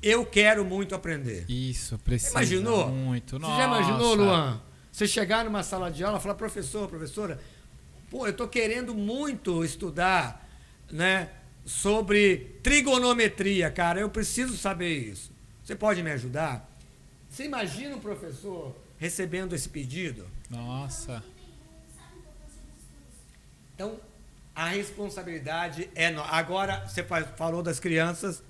eu quero muito aprender. Isso, precisa. Imaginou? Muito. Você já imaginou, Luan? Você chegar numa sala de aula e falar, professor, professora, pô, eu estou querendo muito estudar, né, sobre trigonometria, cara, eu preciso saber isso. Você pode me ajudar? Você imagina o professor recebendo esse pedido? Nossa. Então, a responsabilidade é nossa. Agora, você falou das crianças,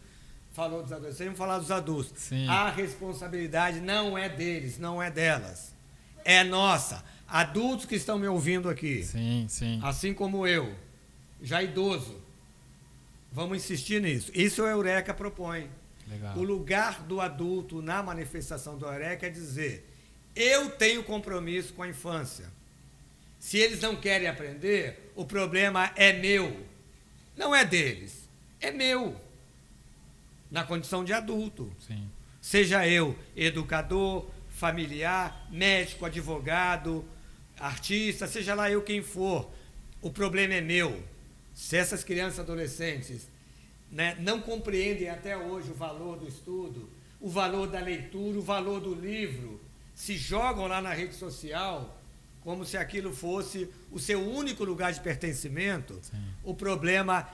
falou dos adolescentes, vamos falar dos adultos. Sim. A responsabilidade não é deles, não é delas. É nossa. Adultos que estão me ouvindo aqui, Sim, sim. assim como eu, já idoso, vamos insistir nisso. Isso o Eureka propõe. Legal. O lugar do adulto na manifestação do Eureka é dizer, eu tenho compromisso com a infância. Se eles não querem aprender, o problema é meu. Não é deles, é meu. Na condição de adulto. Sim. Seja eu educador, familiar, médico, advogado, artista, seja lá eu quem for. O problema é meu. Se essas crianças e adolescentes, né, não compreendem até hoje o valor do estudo, o valor da leitura, o valor do livro, se jogam lá na rede social como se aquilo fosse o seu único lugar de pertencimento, sim, o problema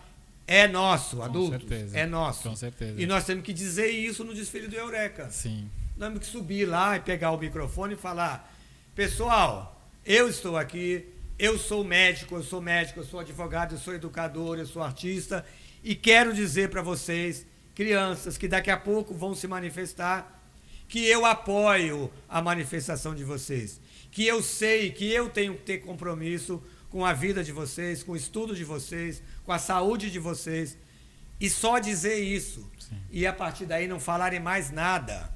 é nosso, adultos. Com certeza. É nosso. Com certeza. E nós temos que dizer isso no desfile do Eureka. Sim. Nós temos que subir lá e pegar o microfone e falar, pessoal, eu estou aqui, eu sou médico, eu sou advogado, eu sou educador, eu sou artista, e quero dizer para vocês, crianças, que daqui a pouco vão se manifestar, que eu apoio a manifestação de vocês, que eu sei que eu tenho que ter compromisso com a vida de vocês, com o estudo de vocês, com a saúde de vocês, e só dizer isso, sim, e a partir daí não falarem mais nada,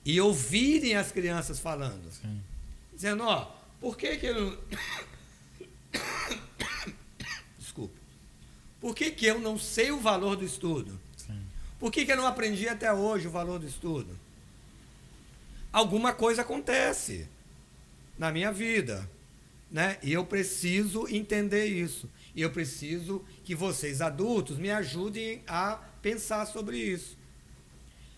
e ouvirem as crianças falando, sim, dizendo, ó, por que eu... Desculpa. Por que eu não sei o valor do estudo? Sim. Por que eu não aprendi até hoje o valor do estudo? Alguma coisa acontece na minha vida, né? E eu preciso entender isso. E eu preciso que vocês, adultos, me ajudem a pensar sobre isso.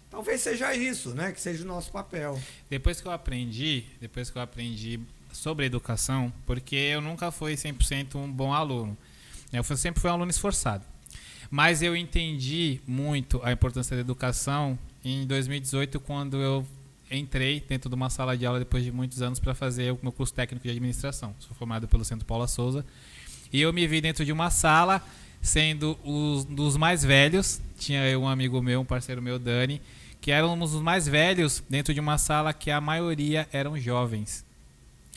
Talvez seja isso, né? Que seja o nosso papel. Depois que eu aprendi sobre educação, porque eu nunca fui 100% um bom aluno. Eu sempre fui um aluno esforçado. Mas eu entendi muito a importância da educação em 2018, quando eu entrei dentro de uma sala de aula depois de muitos anos para fazer o meu curso técnico de administração. Sou formado pelo Centro Paula Souza. E eu me vi dentro de uma sala, sendo um dos mais velhos. Tinha um amigo meu, um parceiro meu, Dani, que éramos os mais velhos dentro de uma sala que a maioria eram jovens.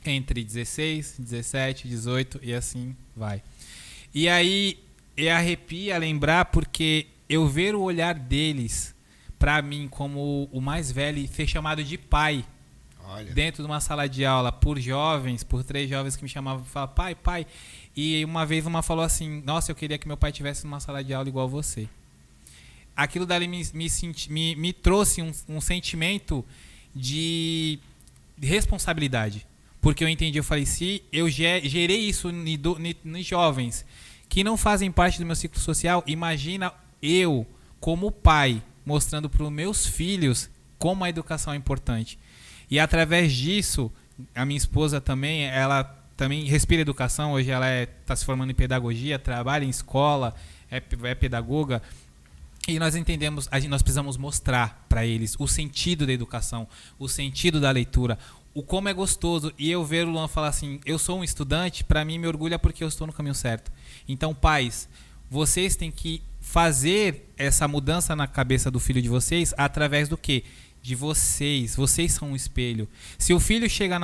Entre 16, 17, 18 e assim vai. E aí, arrepia lembrar porque eu ver o olhar deles, pra mim, como o mais velho, e ser chamado de pai. Olha. Dentro de uma sala de aula, por jovens, por 3 jovens que me chamavam e falavam, pai, pai. E uma vez uma falou assim, nossa, eu queria que meu pai tivesse numa sala de aula igual você. Aquilo dali me trouxe um sentimento de responsabilidade. Porque eu entendi, eu falei, se eu gerei isso nos jovens que não fazem parte do meu ciclo social, imagina eu, como pai, mostrando para os meus filhos como a educação é importante. E através disso, a minha esposa também, ela também respira educação, hoje ela está se formando em pedagogia, trabalha em escola, é pedagoga. E nós entendemos, nós precisamos mostrar para eles o sentido da educação, o sentido da leitura, o como é gostoso. E eu ver o Luan falar assim, eu sou um estudante, para mim me orgulha porque eu estou no caminho certo. Então, pais, vocês têm que fazer essa mudança na cabeça do filho de vocês através do quê? De vocês. Vocês são um espelho. Se o filho chega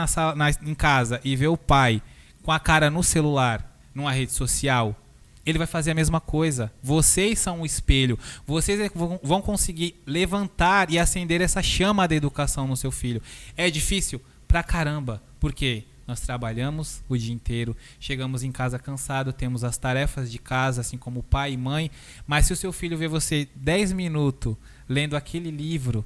em casa e vê o pai com a cara no celular, numa rede social, ele vai fazer a mesma coisa. Vocês são um espelho. Vocês vão conseguir levantar e acender essa chama da educação no seu filho. É difícil? Pra caramba. Por quê? Nós trabalhamos o dia inteiro, chegamos em casa cansado, temos as tarefas de casa, assim como pai e mãe. Mas se o seu filho vê você 10 minutos lendo aquele livro,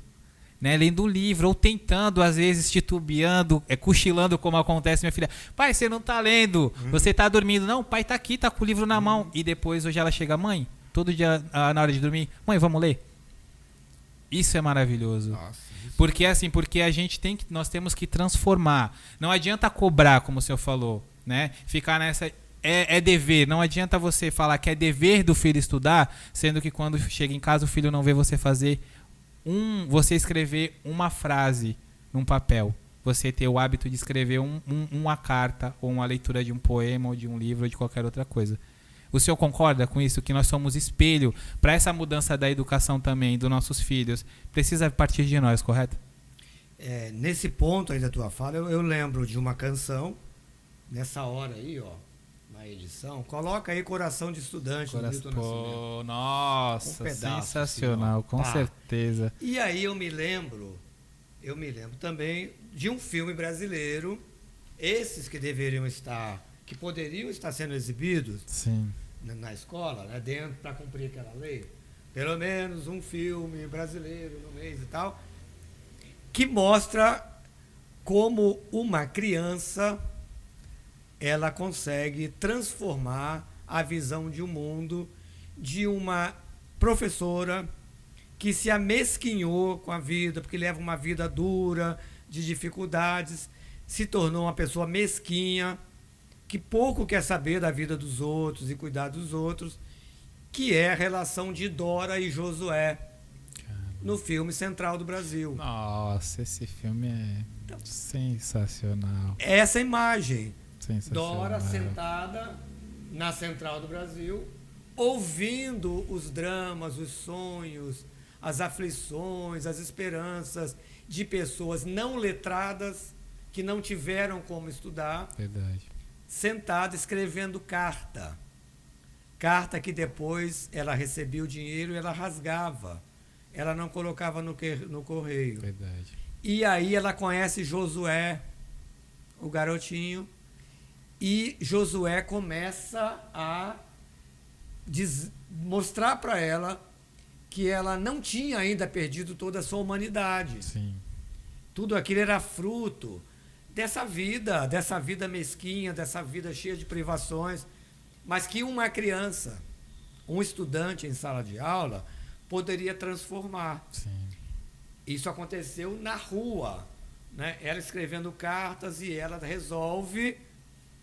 né, lendo um livro, ou tentando, às vezes, titubeando, cochilando, como acontece, minha filha. Pai, você não tá lendo, você tá dormindo. Não, o pai tá aqui, tá com o livro na mão. E depois, hoje ela chega, mãe, todo dia, na hora de dormir, mãe, vamos ler? Isso é maravilhoso. Nossa, porque assim, porque nós temos que transformar. Não adianta cobrar, como o senhor falou, né? Ficar nessa... É dever, não adianta você falar que é dever do filho estudar, sendo que quando chega em casa o filho não vê você fazer você escrever uma frase num papel, você ter o hábito de escrever uma carta ou uma leitura de um poema ou de um livro ou de qualquer outra coisa. O senhor concorda com isso? Que nós somos espelho para essa mudança da educação também dos nossos filhos? Precisa partir de nós, correto? Nesse ponto aí da tua fala, eu lembro de uma canção, nessa hora aí, ó, na edição, coloca aí Coração de Estudante do Milton Nascimento. Nossa, sensacional, assim, com certeza. E aí eu me lembro também de um filme brasileiro, esses que poderiam estar sendo exibidos Sim. na escola, né, dentro, para cumprir aquela lei. Pelo menos um filme brasileiro no mês e tal, que mostra como uma criança ela consegue transformar a visão de um mundo de uma professora que se amesquinhou com a vida, porque leva uma vida dura, de dificuldades, se tornou uma pessoa mesquinha, que pouco quer saber da vida dos outros e cuidar dos outros, que é a relação de Dora e Josué no filme Central do Brasil. Nossa, esse filme é sensacional. Essa imagem, sensacional. Dora sentada na Central do Brasil, ouvindo os dramas, os sonhos, as aflições, as esperanças de pessoas não letradas que não tiveram como estudar. Verdade. Sentada escrevendo carta que depois ela recebia o dinheiro e ela rasgava, ela não colocava no correio. Verdade. E aí ela conhece Josué, o garotinho, e Josué começa a mostrar para ela que ela não tinha ainda perdido toda a sua humanidade. Sim. Tudo aquilo era fruto dessa vida mesquinha, dessa vida cheia de privações, mas que uma criança, um estudante em sala de aula, poderia transformar. Sim. Isso aconteceu na rua, né? Ela escrevendo cartas e ela resolve,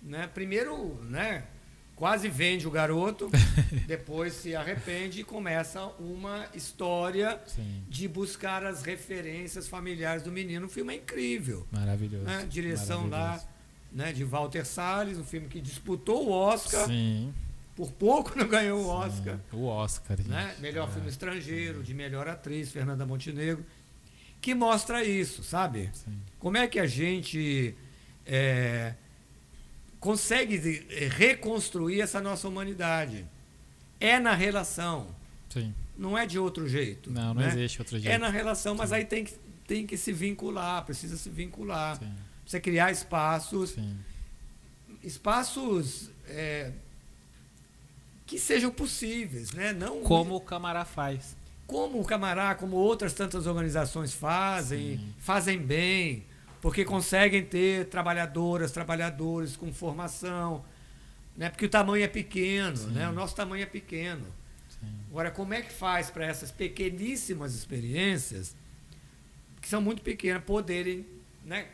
né? Primeiro, né? quase vende o garoto, depois se arrepende e começa uma história de buscar as referências familiares do menino. O filme é incrível. Maravilhoso. Né? Direção lá, né, de Walter Salles, um filme que disputou o Oscar. Sim. Por pouco não ganhou o Oscar. O Oscar. Né? Melhor filme estrangeiro, de melhor atriz, Fernanda Montenegro. Que mostra isso, sabe? Sim. Como é que a gente consegue reconstruir essa nossa humanidade? É na relação. Sim. Não é de outro jeito. Não né? existe outro jeito. É na relação, mas aí tem que se vincular, precisa se vincular. Sim. Precisa criar espaços. Sim. Espaços que sejam possíveis, né? Não como o Camará faz. Como o Camará, como outras tantas organizações fazem bem, porque conseguem ter trabalhadores com formação, né? Porque o tamanho é pequeno, né? O nosso tamanho é pequeno. Sim. Agora, como é que faz para essas pequeníssimas experiências, que são muito pequenas, poderem, né,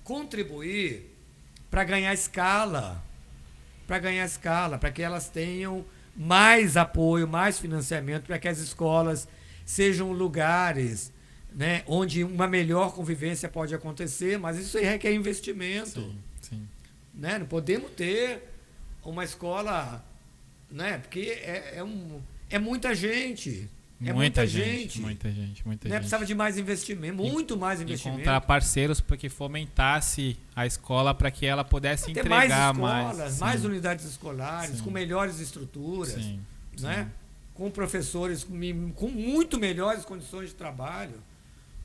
contribuir para ganhar escala, para que elas tenham mais apoio, mais financiamento, para que as escolas sejam lugares, né, onde uma melhor convivência pode acontecer, mas isso aí requer investimento. Sim. Né? Não podemos ter uma escola, né, porque é muita gente. Muita gente. Né? Precisava de mais investimento, muito mais investimento. Encontrar parceiros para que fomentasse a escola para que ela pudesse ter entregar mais escolas, mais unidades escolares, com melhores estruturas, né? Com professores com muito melhores condições de trabalho.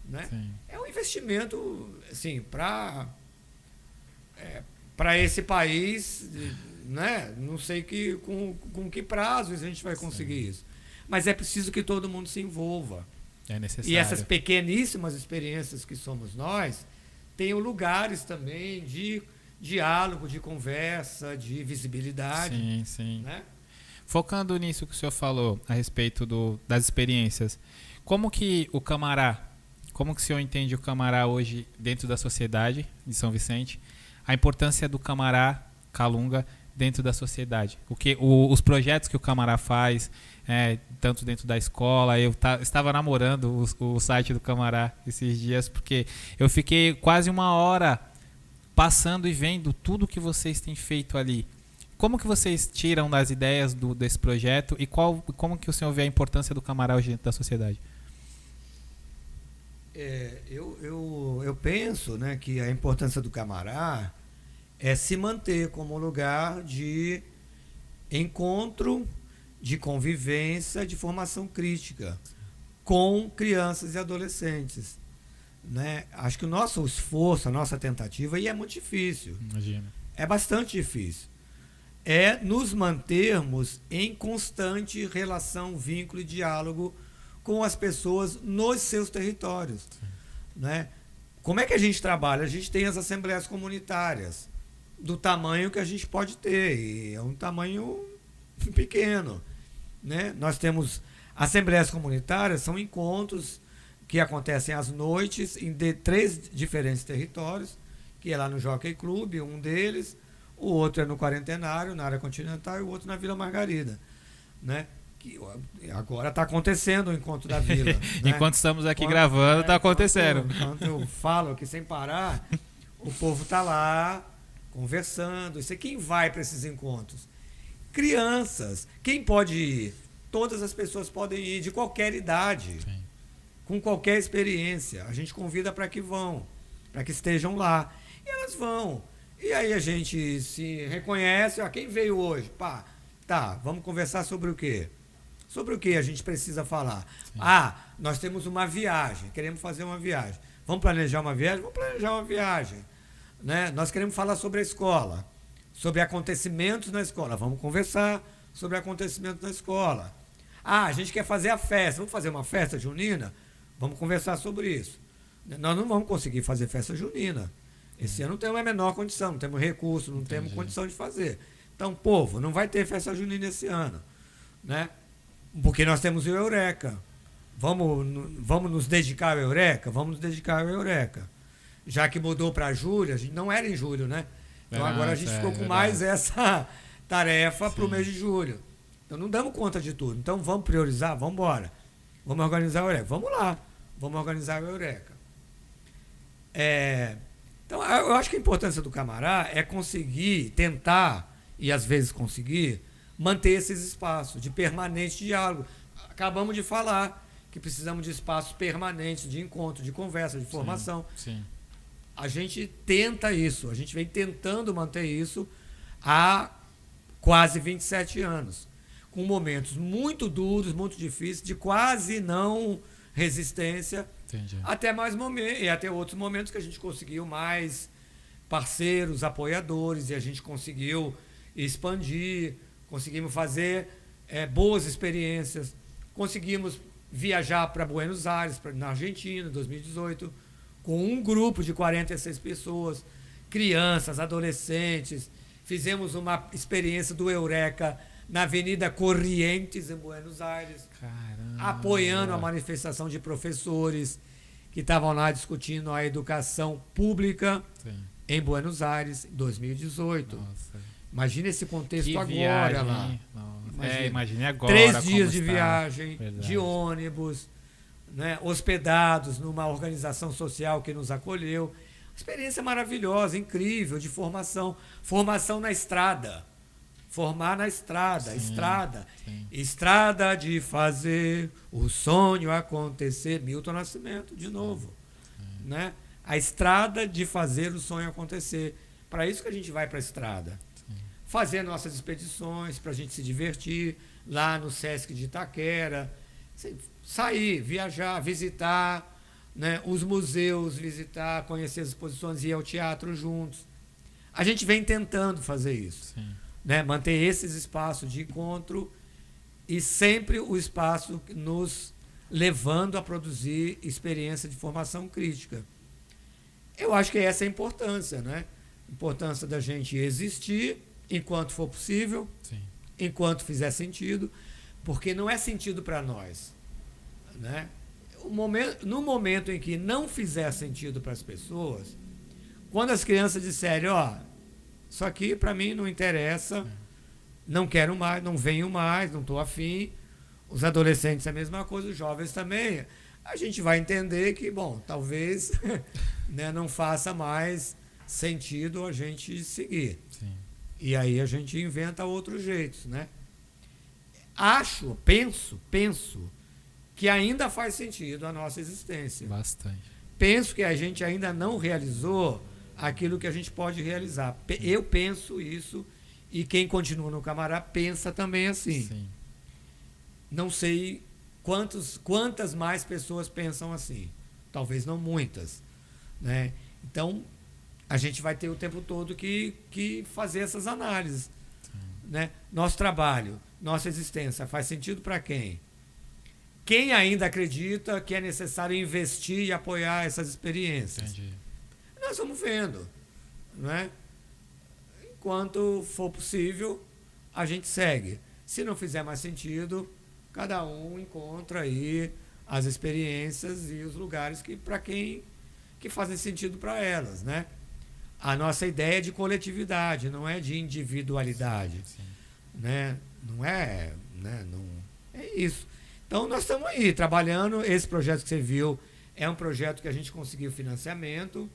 Né? É um investimento assim, para esse país, né? Não sei com que prazos a gente vai conseguir isso. Mas é preciso que todo mundo se envolva. É necessário. E essas pequeníssimas experiências que somos nós, tenham lugares também de diálogo, de conversa, de visibilidade. Sim. Né? Focando nisso que o senhor falou a respeito das experiências, como que o senhor entende o Camará hoje dentro da sociedade de São Vicente? A importância do Camará Calunga dentro da sociedade. Os projetos que o Camará faz, tanto dentro da escola. Eu estava namorando o site do Camará esses dias, porque eu fiquei quase uma hora passando e vendo tudo que vocês têm feito ali. Como que vocês tiram das ideias desse projeto e como que o senhor vê a importância do Camará hoje dentro da sociedade? Eu penso, né, que a importância do Camará é se manter como lugar de encontro, de convivência, de formação crítica com crianças e adolescentes. Né? Acho que o nosso esforço, a nossa tentativa, e é muito difícil. Imagina. É bastante difícil. É nos mantermos em constante relação, vínculo e diálogo com as pessoas nos seus territórios. Né? Como é que a gente trabalha? A gente tem as assembleias comunitárias do tamanho que a gente pode ter, e é um tamanho pequeno. Né? Nós temos assembleias comunitárias, são encontros que acontecem às noites em 3 diferentes territórios, que é lá no Jockey Club, um deles, o outro é no Quarentenário, na área continental, e o outro na Vila Margarida. Né? Que agora está acontecendo o encontro da Vila. Né? Enquanto estamos aqui gravando, está acontecendo. Enquanto eu falo aqui sem parar, o povo está lá conversando. Isso é quem vai para esses encontros? Crianças. Quem pode ir? Todas as pessoas podem ir, de qualquer idade. Sim. Com qualquer experiência. A gente convida para que vão, para que estejam lá. E elas vão. E aí a gente se reconhece. Quem veio hoje? Pá, tá, vamos conversar sobre o quê? Sobre o que a gente precisa falar? Sim. Nós temos uma viagem, queremos fazer uma viagem. Vamos planejar uma viagem? Vamos planejar uma viagem. Né? Nós queremos falar sobre a escola, sobre acontecimentos na escola. Vamos conversar sobre acontecimentos na escola. A gente quer fazer a festa. Vamos fazer uma festa junina? Vamos conversar sobre isso. Nós não vamos conseguir fazer festa junina. Esse ano não temos a menor condição, não temos recurso, não temos condição de fazer. Então, povo, não vai ter festa junina esse ano. Né? Porque nós temos o Eureka. Vamos nos dedicar ao Eureka? Vamos nos dedicar ao Eureka. Já que mudou para julho, a gente não era em julho, né? Então agora a gente ficou com mais tarefa para o mês de julho. Então não damos conta de tudo. Então vamos priorizar, vamos embora. Vamos organizar o Eureka. Vamos lá, vamos organizar o Eureka. Então eu acho que a importância do Camará é conseguir, tentar, e às vezes conseguir, manter esses espaços de permanente diálogo. Acabamos de falar que precisamos de espaços permanentes de encontro, de conversa, de formação. Sim. A gente tenta isso, a gente vem tentando manter isso há quase 27 anos, com momentos muito duros, muito difíceis, de quase não resistência, até mais momentos, e até outros momentos que a gente conseguiu mais parceiros, apoiadores, e a gente conseguiu expandir, conseguimos fazer boas experiências, conseguimos viajar para Buenos Aires, na Argentina, em 2018, com um grupo de 46 pessoas, crianças, adolescentes. Fizemos uma experiência do Eureka na Avenida Corrientes, em Buenos Aires. Caramba. Apoiando a manifestação de professores que estavam lá discutindo a educação pública. Sim. Em Buenos Aires, em 2018. Nossa. Imagina esse contexto que agora viagem, lá. Imagine agora. 3 dias de viagem, de ônibus, né, hospedados numa organização social que nos acolheu. Experiência maravilhosa, incrível, de formação. Formação na estrada. Formar na estrada. Sim, estrada. Sim. Estrada de fazer o sonho acontecer. Milton Nascimento, de novo. Né? A estrada de fazer o sonho acontecer. Para isso que a gente vai para a estrada. Fazer nossas expedições, para a gente se divertir, lá no Sesc de Itaquera, sair, viajar, visitar, né, os museus, visitar, conhecer as exposições, ir ao teatro juntos. A gente vem tentando fazer isso, né, manter esses espaços de encontro e sempre o espaço nos levando a produzir experiência de formação crítica. Eu acho que essa é a importância, né? A importância da gente existir enquanto for possível, enquanto fizer sentido, porque não é sentido para nós, né? No momento em que não fizer sentido para as pessoas, quando as crianças disserem, isso aqui para mim não interessa, não quero mais, não venho mais, não estou afim, os adolescentes é a mesma coisa, os jovens também, a gente vai entender que, bom, talvez né, não faça mais sentido a gente seguir. Sim. E aí a gente inventa outros jeitos, né? Penso que ainda faz sentido a nossa existência. Bastante. Penso que a gente ainda não realizou aquilo que a gente pode realizar. Eu penso isso e quem continua no Camará pensa também assim. Sim. Não sei quantas mais pessoas pensam assim. Talvez não muitas, né? Então, a gente vai ter o tempo todo que fazer essas análises. Né? Nosso trabalho, nossa existência, faz sentido para quem? Quem ainda acredita que é necessário investir e apoiar essas experiências? Entendi. Nós vamos vendo. Né? Enquanto for possível, a gente segue. Se não fizer mais sentido, cada um encontra aí as experiências e os lugares para quem que fazem sentido para elas, né? A nossa ideia é de coletividade, não é de individualidade. Sim. Né? Não é, né? Não, é isso. Então, nós estamos aí trabalhando. Esse projeto que você viu é um projeto que a gente conseguiu financiamento,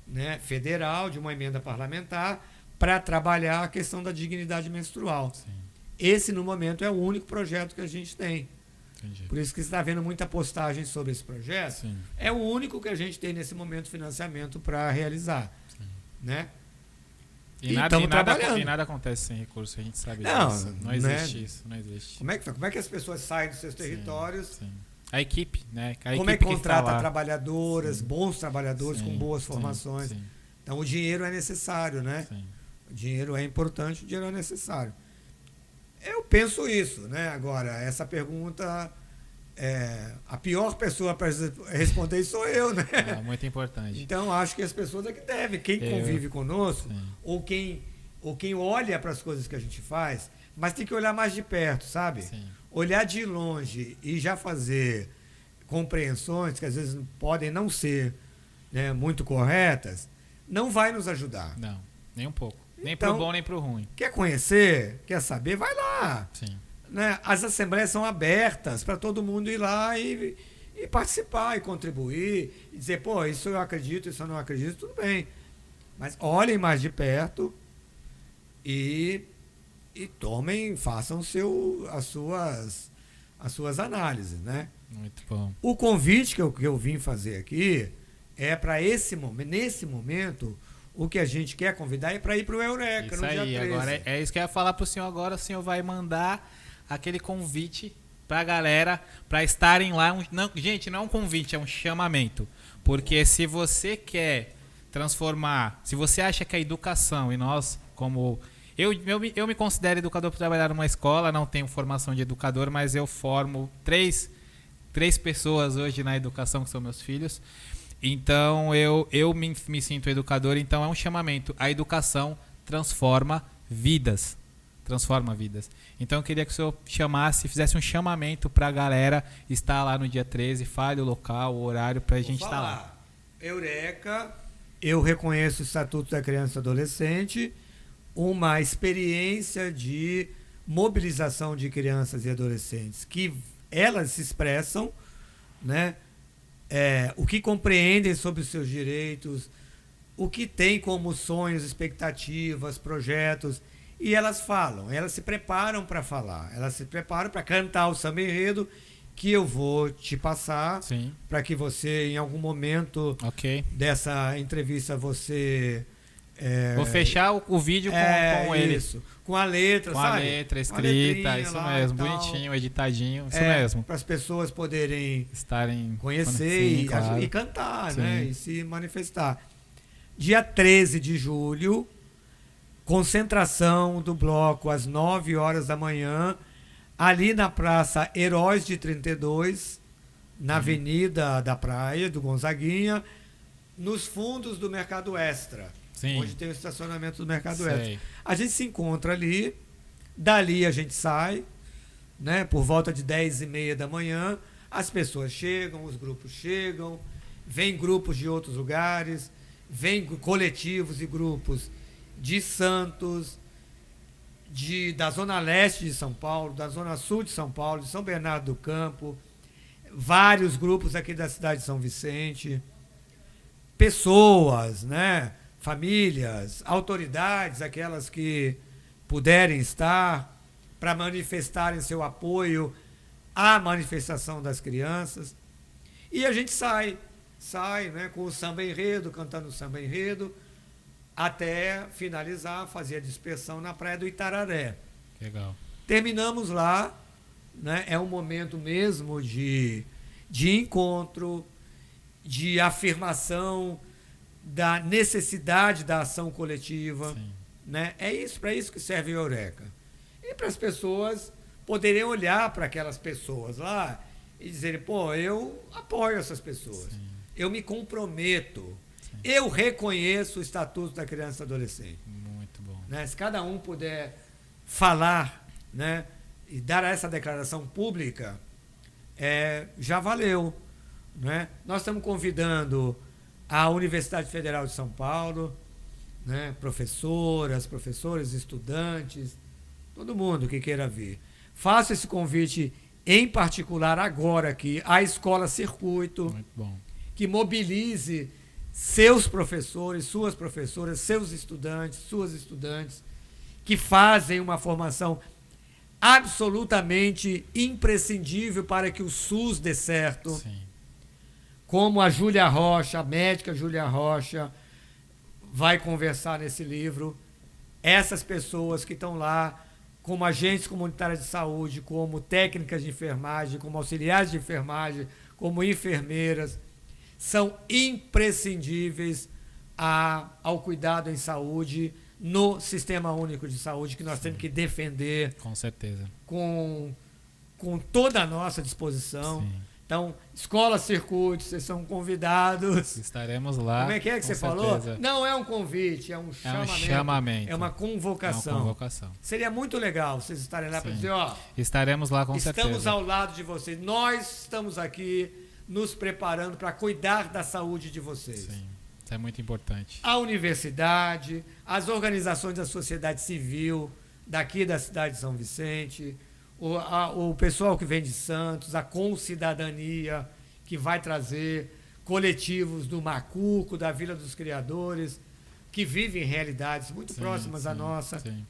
né, federal, de uma emenda parlamentar, para trabalhar a questão da dignidade menstrual. Sim. Esse, no momento, é o único projeto que a gente tem. Entendi. Por isso que você está vendo muita postagem sobre esse projeto. Sim. É o único que a gente tem, nesse momento, financiamento para realizar. Né? E nada acontece sem recurso, a gente sabe disso. Não existe, né? Isso, não existe. Como é que as pessoas saem dos seus territórios? Sim. A equipe, né? Como é que contrata trabalhadoras, bons trabalhadores com boas formações? Sim. Então o dinheiro é necessário, né? Sim. O dinheiro é importante, o dinheiro é necessário. Eu penso isso, né? Agora, essa pergunta, a pior pessoa para responder sou eu, né? É muito importante. Então, acho que as pessoas é que devem, quem convive conosco, ou quem olha para as coisas que a gente faz, mas tem que olhar mais de perto, sabe? Sim. Olhar de longe e já fazer compreensões que às vezes podem não ser, né, muito corretas, não vai nos ajudar. Não, nem um pouco. Nem Então, pro bom, nem pro ruim. quer conhecer, quer saber, vai lá. Sim. Né? As assembleias são abertas para todo mundo ir lá e participar, e contribuir, e dizer, pô, isso eu acredito, isso eu não acredito, tudo bem. Mas olhem mais de perto e tomem, façam as suas análises, né? Muito bom. O convite que eu vim fazer aqui é para nesse momento, o que a gente quer convidar é para ir para o Eureka, Isso no dia aí, 13. agora é isso que eu ia falar pro senhor agora. O senhor vai mandar aquele convite pra galera pra estarem lá. Gente, não é um convite, é um chamamento. Porque se você quer transformar, se você acha que a educação, e nós, como... Eu me considero educador por trabalhar numa escola, não tenho formação de educador, mas eu formo três pessoas hoje na educação, que são meus filhos. Então, eu me sinto educador, então é um chamamento. A educação transforma vidas. Transforma vidas. Então, eu queria que o senhor fizesse um chamamento para a galera estar lá no dia 13, fale o local, o horário, para a gente estar lá. Eureka, eu reconheço o Estatuto da Criança e Adolescente, uma experiência de mobilização de crianças e adolescentes, que elas se expressam, né? O que compreendem sobre os seus direitos, o que tem como sonhos, expectativas, projetos, e elas falam, elas se preparam para falar, elas se preparam para cantar o samba enredo, que eu vou te passar, para que você, em algum momento dessa entrevista, você... vou fechar o vídeo com ele. Isso, com a letra, com sabe? A letra escrita, isso mesmo, bonitinho, editadinho, isso mesmo. Para as pessoas poderem estarem conhecer claro. E cantar, né? E se manifestar. Dia 13 de julho, concentração do bloco às 9 horas da manhã, ali na Praça Heróis de 32, na Avenida da Praia, do Gonzaguinha, nos fundos do Mercado Extra. Onde tem o estacionamento do Mercado Extra. A gente se encontra ali, dali a gente sai, né, por volta de 10h30 da manhã, as pessoas chegam, os grupos chegam, vêm grupos de outros lugares, vêm coletivos e grupos de Santos, da Zona Leste de São Paulo, da Zona Sul de São Paulo, de São Bernardo do Campo, vários grupos aqui da cidade de São Vicente, pessoas, né? Famílias, autoridades, aquelas que puderem estar, para manifestarem seu apoio à manifestação das crianças. E a gente sai, né, com o samba enredo, cantando o samba enredo, até finalizar, fazer a dispersão na Praia do Itararé. Legal. Terminamos lá, né, é um momento mesmo de encontro, de afirmação da necessidade da ação coletiva, né? Para isso que serve o Eureka. E para as pessoas poderem olhar para aquelas pessoas lá e dizerem, pô, eu apoio essas pessoas, eu me comprometo, eu reconheço o Estatuto da Criança e Adolescente. Muito bom. Né? Se cada um puder falar, né, e dar essa declaração pública, já valeu. Né? Nós estamos convidando a Universidade Federal de São Paulo, né? Professores, estudantes, todo mundo que queira vir. Faço esse convite em particular agora aqui à Escola Circuito, que mobilize seus professores, suas professoras, seus estudantes, suas estudantes, que fazem uma formação absolutamente imprescindível para que o SUS dê certo. Como a Júlia Rocha, a médica Júlia Rocha, vai conversar nesse livro. Essas pessoas que estão lá como agentes comunitários de saúde, como técnicas de enfermagem, como auxiliares de enfermagem, como enfermeiras, são imprescindíveis ao cuidado em saúde no Sistema Único de Saúde, que nós temos que defender. Com certeza. Com toda a nossa disposição. Então, Escola Circuito, vocês são convidados. Estaremos lá. Como é que você falou? Não é um convite, é um chamamento. É uma convocação. É uma convocação. Seria muito legal vocês estarem lá para dizer, ó... Estaremos lá com certeza. Estamos ao lado de vocês. Nós estamos aqui nos preparando para cuidar da saúde de vocês. Isso é muito importante. A universidade, as organizações da sociedade civil, daqui da cidade de São Vicente, o pessoal que vem de Santos, a Concidadania, que vai trazer coletivos do Macuco, da Vila dos Criadores, que vivem realidades muito próximas à nossa. Sim.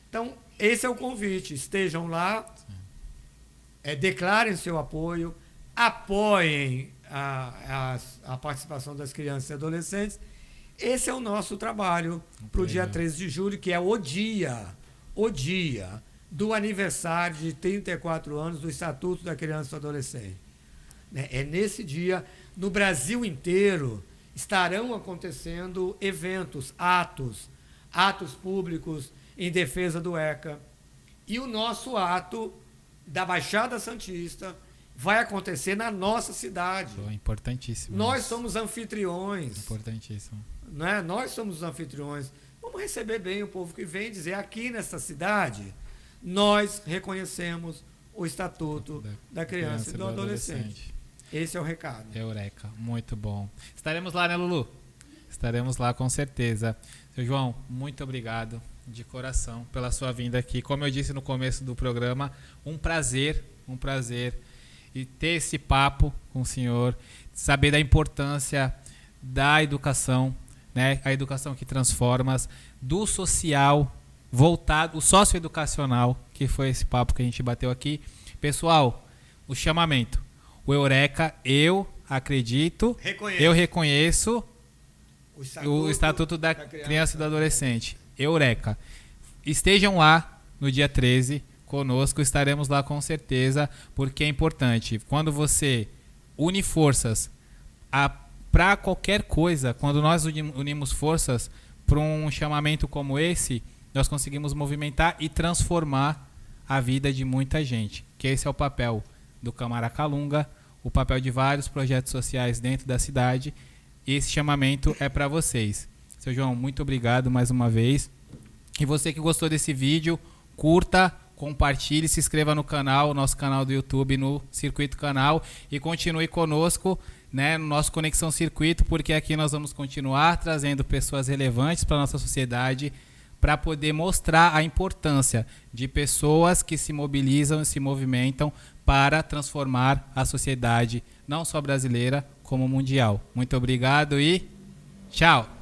Então, esse é o convite. Estejam lá, declarem seu apoio, apoiem a participação das crianças e adolescentes. Esse é o nosso trabalho para o dia 13 de julho, que é o dia do aniversário de 34 anos do Estatuto da Criança e do Adolescente. É nesse dia, no Brasil inteiro, estarão acontecendo eventos, atos públicos em defesa do ECA. E o nosso ato da Baixada Santista vai acontecer na nossa cidade. Importantíssimo. Nós somos anfitriões. Importantíssimo. Né? Nós somos os anfitriões. Vamos receber bem o povo que vem dizer, aqui nessa cidade, nós reconhecemos o Estatuto da Criança e do Adolescente. Esse é o recado. Eureka, muito bom. Estaremos lá, né, Lulu? Estaremos lá com certeza. Seu João, muito obrigado de coração pela sua vinda aqui. Como eu disse no começo do programa, um prazer e ter esse papo com o senhor, saber da importância da educação, né? A educação que transforma, do social voltado, o socioeducacional, que foi esse papo que a gente bateu aqui. Pessoal, o chamamento, o Eureka, eu acredito, eu reconheço o Estatuto da Criança e do Adolescente. Eureka. Estejam lá no dia 13 conosco, estaremos lá com certeza, porque é importante. Quando você une forças para qualquer coisa, quando nós unimos forças para um chamamento como esse, nós conseguimos movimentar e transformar a vida de muita gente. Que esse é o papel do Camaracalunga, o papel de vários projetos sociais dentro da cidade. E esse chamamento é para vocês. Seu João, muito obrigado mais uma vez. E você que gostou desse vídeo, curta, compartilhe, se inscreva no canal, nosso canal do YouTube, no Circuito Canal, e continue conosco, né, no nosso Conexão Circuito, porque aqui nós vamos continuar trazendo pessoas relevantes para a nossa sociedade, para poder mostrar a importância de pessoas que se mobilizam e se movimentam para transformar a sociedade, não só brasileira, como mundial. Muito obrigado e tchau!